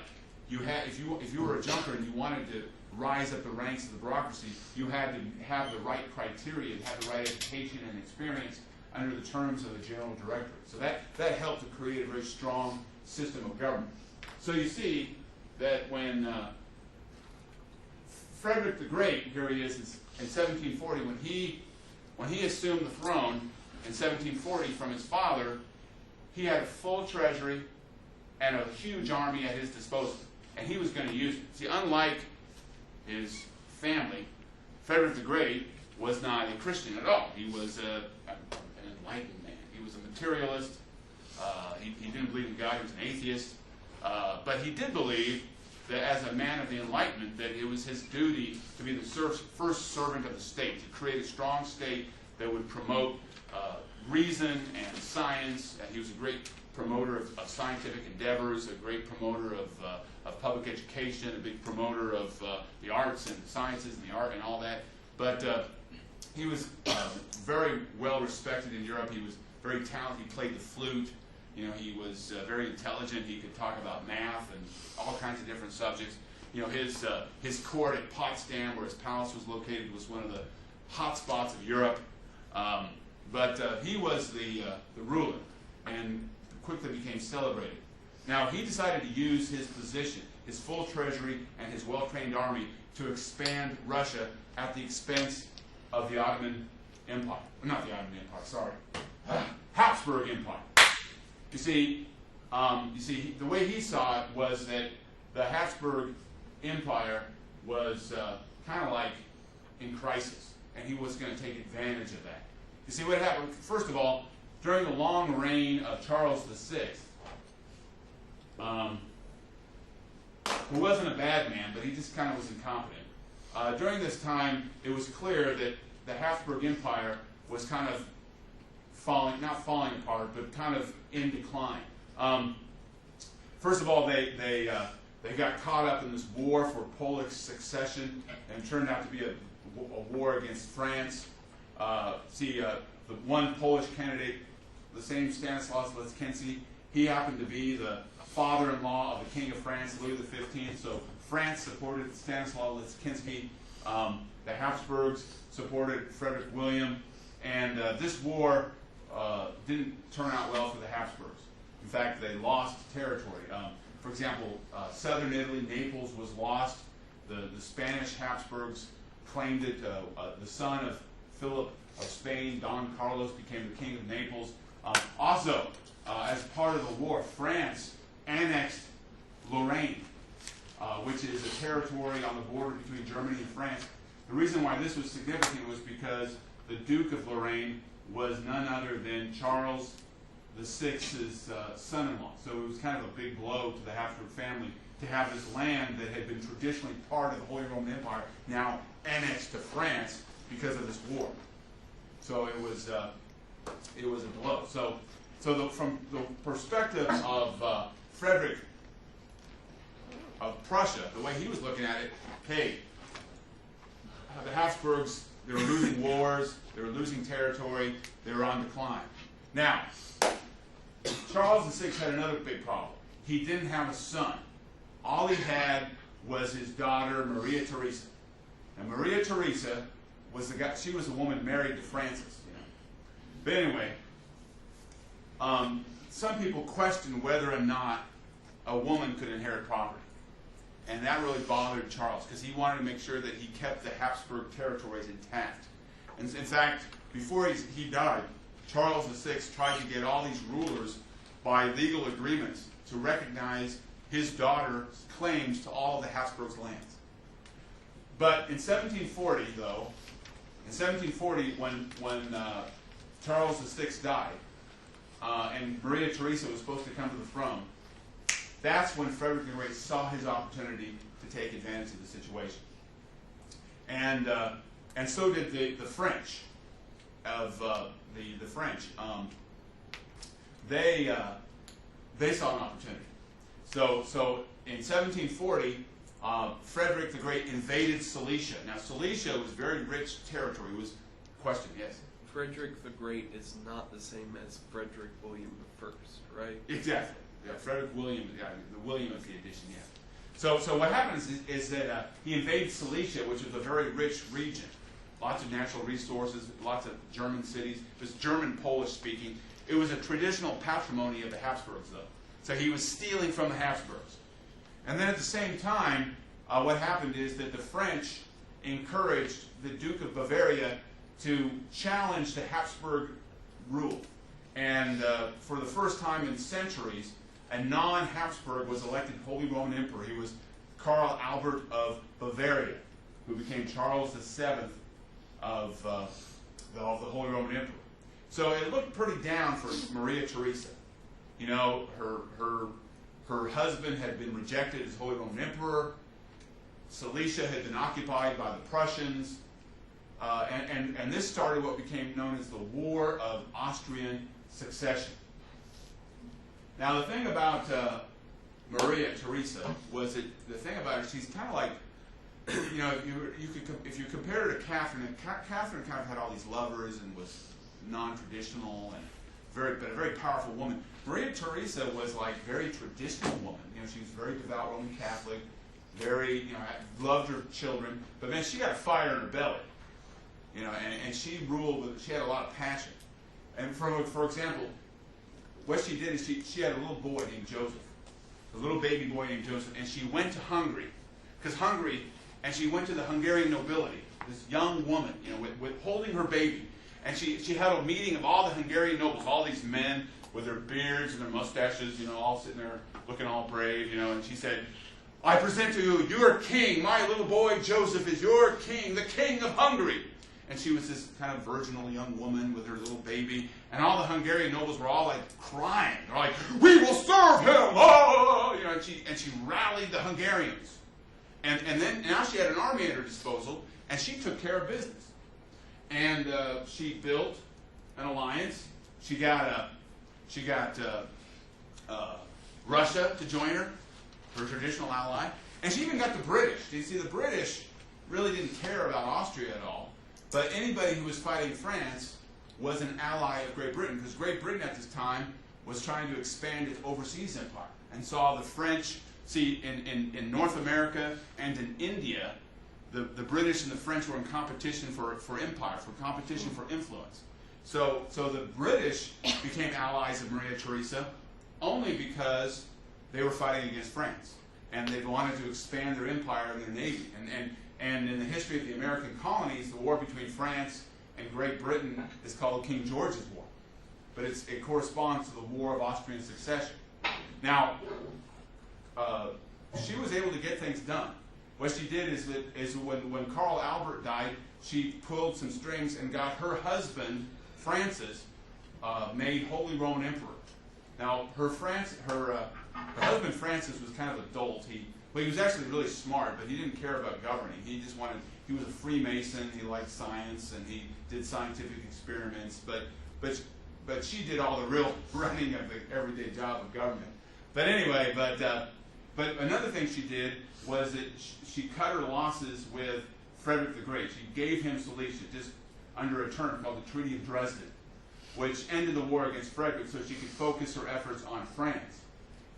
you had, if you were a Junker and you wanted to rise up the ranks of the bureaucracy, you had to have the right criteria, have the right education and experience under the terms of the General Directory. So that helped to create a very strong system of government. So you see that when Frederick the Great, here he is in 1740, when he assumed the throne in 1740 from his father, he had a full treasury and a huge army at his disposal, and he was going to use it. See, unlike his family, Frederick the Great was not a Christian at all. He was an enlightened man. He was a materialist. He didn't believe in God. He was an atheist. But he did believe that as a man of the Enlightenment, that it was his duty to be the first servant of the state, to create a strong state that would promote reason and science. He was a great promoter of scientific endeavors, a great promoter of public education, a big promoter of the arts and the sciences and the art and all that. But he was very well respected in Europe. He was very talented. He played the flute. You know, he was very intelligent. He could talk about math and all kinds of different subjects. You know, his court at Potsdam, where his palace was located, was one of the hot spots of Europe. But he was the ruler and quickly became celebrated. Now, he decided to use his position, his full treasury, and his well-trained army to expand Russia at the expense of the Ottoman Empire. Not the Ottoman Empire, sorry. Habsburg Empire. You see, the way he saw it was that the Habsburg Empire was kind of like in crisis, and he was going to take advantage of that. You see, what happened, first of all, during the long reign of Charles VI, who wasn't a bad man, but he just kind of was incompetent. During this time, it was clear that the Habsburg Empire was kind of not falling apart, but kind of in decline. First of all, they got caught up in this war for Polish succession, and it turned out to be a war against France. The one Polish candidate, the same Stanislaus Leszczynski, he happened to be the father-in-law of the King of France, Louis XV. So France supported Stanislaus Leszczynski. The Habsburgs supported Frederick William, and this war didn't turn out well for the Habsburgs. In fact, they lost territory. For example, southern Italy, Naples was lost. The Spanish Habsburgs claimed it. The son of Philip of Spain. Don Carlos became the king of Naples. Also, as part of the war, France annexed Lorraine, which is a territory on the border between Germany and France. The reason why this was significant was because the Duke of Lorraine was none other than Charles VI's son-in-law. So it was kind of a big blow to the Habsburg family to have this land that had been traditionally part of the Holy Roman Empire now annexed to France because of this war. So it was a blow. So from the perspective of Frederick of Prussia, the way he was looking at it, hey, the Habsburgs, they were losing wars, they were losing territory, they were on decline. Now, Charles VI had another big problem. He didn't have a son. All he had was his daughter, Maria Theresa. And Maria Theresa was she was a woman married to Francis. But anyway, some people question whether or not a woman could inherit property. And that really bothered Charles because he wanted to make sure that he kept the Habsburg territories intact. And in fact, before he died, Charles VI tried to get all these rulers by legal agreements to recognize his daughter's claims to all of the Habsburg's lands. But in 1740, though, when Charles VI died, and Maria Theresa was supposed to come to the throne, that's when Frederick the Great saw his opportunity to take advantage of the situation. And so did the French. The French. They saw an opportunity. So in 1740, Frederick the Great invaded Silesia. Now Silesia was very rich territory. It was question, yes? Frederick the Great is not the same as Frederick William I, right? Exactly. Yeah, Frederick William. Yeah, the William is the addition. Yeah. So what happens is that he invaded Silesia, which was a very rich region. Lots of natural resources, lots of German cities. It was German-Polish speaking. It was a traditional patrimony of the Habsburgs, though. So he was stealing from the Habsburgs. And then at the same time, what happened is that the French encouraged the Duke of Bavaria to challenge the Habsburg rule. And for the first time in centuries, a non-Habsburg was elected Holy Roman Emperor. He was Karl Albert of Bavaria, who became Charles VII of the Holy Roman Emperor. So it looked pretty down for Maria Theresa. You know, her husband had been rejected as Holy Roman Emperor. Silesia had been occupied by the Prussians. And this started what became known as the War of Austrian Succession. Now the thing about Maria Theresa was that the thing about her, she's kind of like, you know, if you compare her to Catherine, and Catherine kind of had all these lovers and was non-traditional and but a very powerful woman. Maria Theresa was like very traditional woman. You know, she was very devout Roman Catholic, very, you know, loved her children, but man, she got a fire in her belly. You know, and she ruled with, she had a lot of passion. And for example, what she did is she had a little boy named Joseph, a little baby boy named Joseph, and she went to Hungary, and she went to the Hungarian nobility, this young woman, you know, with holding her baby, and she had a meeting of all the Hungarian nobles, all these men with their beards and their mustaches, you know, all sitting there looking all brave, you know, and she said, "I present to you your king, my little boy Joseph is your king, the king of Hungary." And she was this kind of virginal young woman with her little baby. And all the Hungarian nobles were all like crying. They're like, "We will serve him!" Oh! You know, and she rallied the Hungarians. And then now she had an army at her disposal, and she took care of business. And she built an alliance. She got Russia to join her traditional ally. And she even got the British. You see, the British really didn't care about Austria at all. But anybody who was fighting France was an ally of Great Britain, because Great Britain at this time was trying to expand its overseas empire and saw the French, see, in North America and in India, the British and the French were in competition for empire, for competition for influence. So the British became allies of Maria Theresa only because they were fighting against France. And they wanted to expand their empire and their navy. And in the history of the American colonies, the war between France and Great Britain is called King George's War. But it corresponds to the War of Austrian Succession. Now, she was able to get things done. What she did is when Karl Albert died, she pulled some strings and got her husband, Francis, made Holy Roman Emperor. Now, her husband Francis was kind of a dolt. He was actually really smart, but he didn't care about governing. He was a Freemason. He liked science, and he did scientific experiments. But she did all the real running of the everyday job of government. But anyway, but another thing she did was that she cut her losses with Frederick the Great. She gave him Silesia just under a term called the Treaty of Dresden, which ended the war against Frederick so she could focus her efforts on France.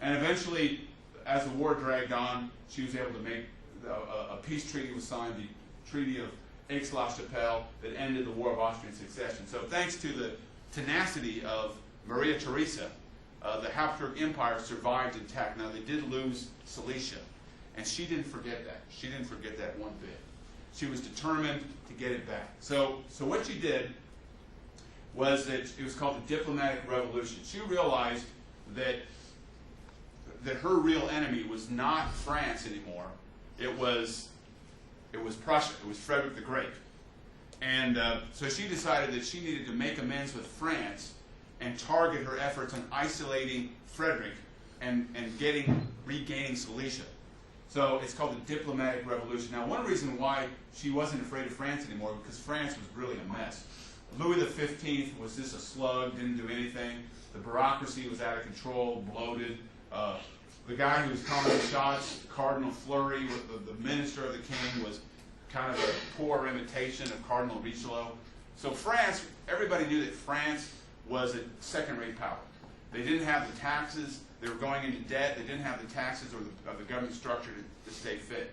And eventually, as the war dragged on, she was able to make a peace treaty was signed, the Treaty of Aix-la-Chapelle, that ended the War of Austrian Succession. So thanks to the tenacity of Maria Theresa, the Habsburg Empire survived intact. Now, they did lose Silesia, and she didn't forget that. She didn't forget that one bit. She was determined to get it back. So what she did was that it was called the Diplomatic Revolution. She realized that her real enemy was not France anymore. It was Prussia. It was Frederick the Great. And so she decided that she needed to make amends with France and target her efforts on isolating Frederick and regaining Silesia. So it's called the Diplomatic Revolution. Now, one reason why she wasn't afraid of France anymore, because France was really a mess. Louis XV was just a slug, didn't do anything. The bureaucracy was out of control, bloated. The guy who was calling the shots, Cardinal Fleury, the minister of the king, was kind of a poor imitation of Cardinal Richelieu. So France, everybody knew that France was a second-rate power. They didn't have the taxes. They were going into debt. They didn't have the taxes or the government structure to stay fit.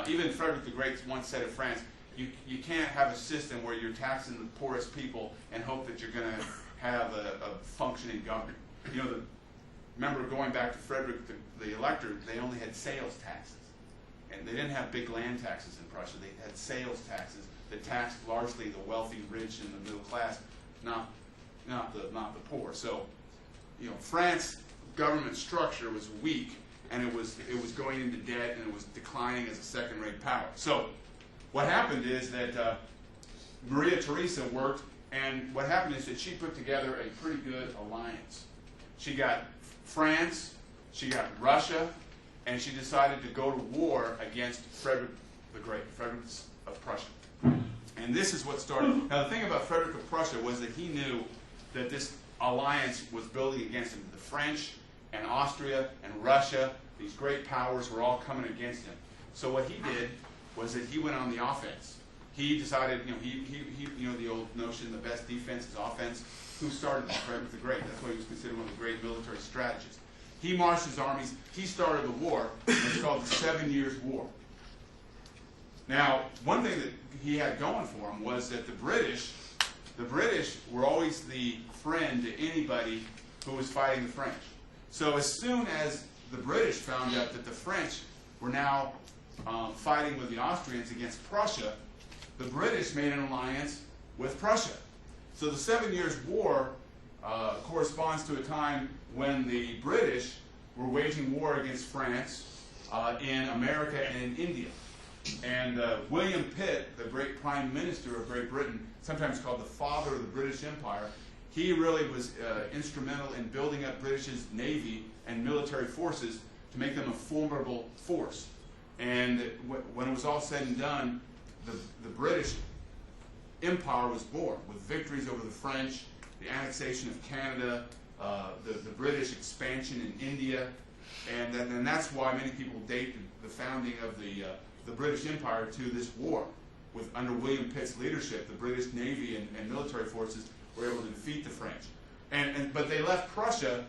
Even Frederick the Great once said of France, you can't have a system where you're taxing the poorest people and hope that you're going to have a functioning government. You know, remember going back to Frederick the Elector, they only had sales taxes. And they didn't have big land taxes in Prussia. They had sales taxes that taxed largely the wealthy, rich, and the middle class, not the poor. So, you know, France government structure was weak, and it was going into debt, and it was declining as a second-rate power. So, what happened is that Maria Theresa worked, and what happened is that she put together a pretty good alliance. She got France, she got Russia, and she decided to go to war against Frederick the Great, Frederick of Prussia. And this is what started. Now, the thing about Frederick of Prussia was that he knew that this alliance was building against him. The French and Austria and Russia, these great powers, were all coming against him. So what he did was that he went on the offense. He decided, you know, the old notion, the best defense is offense. Who started Frederick the Great? That's why he was considered one of the great military strategists. He marched his armies. He started the war. It's called the 7 Years' War. Now, one thing that he had going for him was that the British were always the friend to anybody who was fighting the French. So as soon as the British found out that the French were now fighting with the Austrians against Prussia, the British made an alliance with Prussia. So the 7 Years' War corresponds to a time when the British were waging war against France in America and in India. And William Pitt, the great Prime Minister of Great Britain, sometimes called the father of the British Empire, he really was instrumental in building up British's navy and military forces to make them a formidable force. And when it was all said and done, the British Empire was born with victories over the French, the annexation of Canada, the British expansion in India, and that's why many people date the founding of the British Empire to this war. Under William Pitt's leadership, the British Navy and military forces were able to defeat the French. But they left Prussia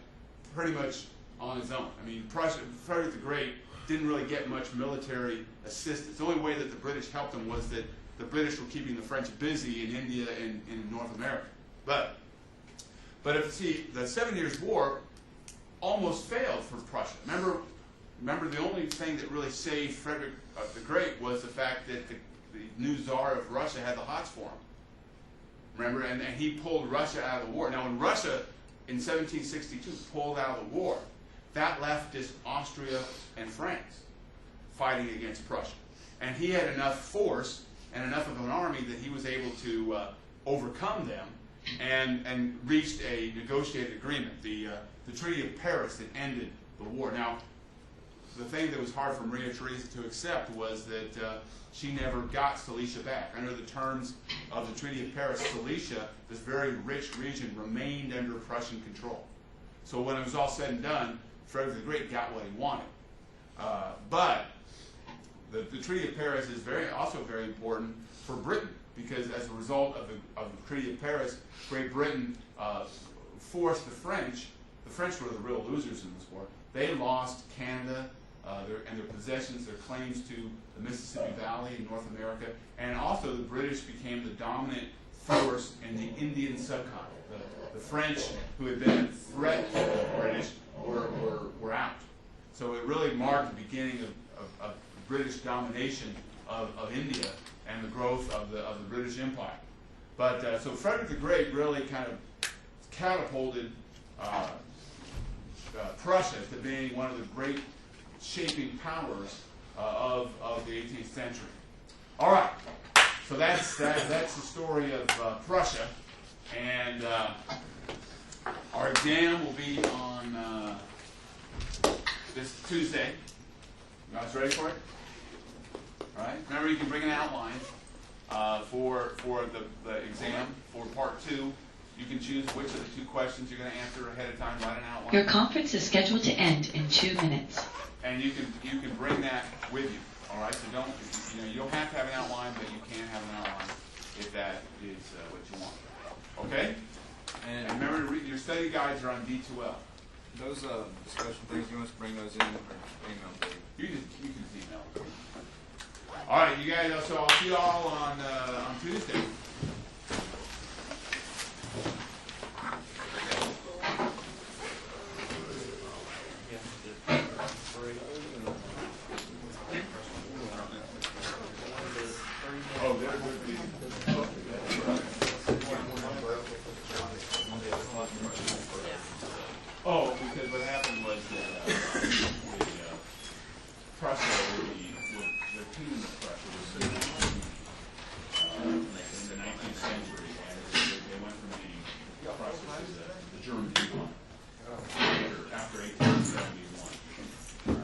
pretty much on its own. I mean, Frederick the Great didn't really get much military assistance. The only way that the British helped him was that the British were keeping the French busy in India and in North America. But the 7 Years' War almost failed for Prussia. Remember, the only thing that really saved Frederick the Great was the fact that the new Tsar of Russia had the hots for him. Remember, and he pulled Russia out of the war. Now, when Russia in 1762 pulled out of the war, that left just Austria and France fighting against Prussia. And he had enough force and enough of an army that he was able to overcome them and reached a negotiated agreement, the Treaty of Paris, that ended the war. Now, the thing that was hard for Maria Theresa to accept was that she never got Silesia back. Under the terms of the Treaty of Paris, Silesia, this very rich region, remained under Prussian control. So when it was all said and done, Frederick the Great got what he wanted. But the Treaty of Paris is also very important for Britain, because as a result of the Treaty of Paris, Great Britain forced the French were the real losers in this war. They lost Canada and their possessions, their claims to the Mississippi Valley in North America, and also the British became the dominant force in the Indian subcontinent. The French, who had been a threat to the British, were out. So it really marked the beginning of British domination of India and the growth of the British Empire. But so Frederick the Great really kind of catapulted Prussia to being one of the great shaping powers of the 18th century. All right, so that's the story of Prussia, and our exam will be on this Tuesday. You guys ready for it? All right. Remember, you can bring an outline for the exam for part 2. You can choose which of the 2 questions you're going to answer ahead of time. Write an outline. Your conference is scheduled to end in 2 minutes. And you can bring that with you. All right. So you don't have to have an outline, but you can have an outline if that is what you want. Okay. And remember to read your study guides are on D2L. Those discussion things, you must bring those in or email them. You can email them. All right, you guys. So I'll see you all on Tuesday. Oh, there would be. Oh, because what happened was that Prussia, the kingdom of Prussia was in the 19th century, and they went from being Prussia to the German Empire after 1871. All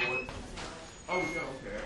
right. Oh, yeah, okay.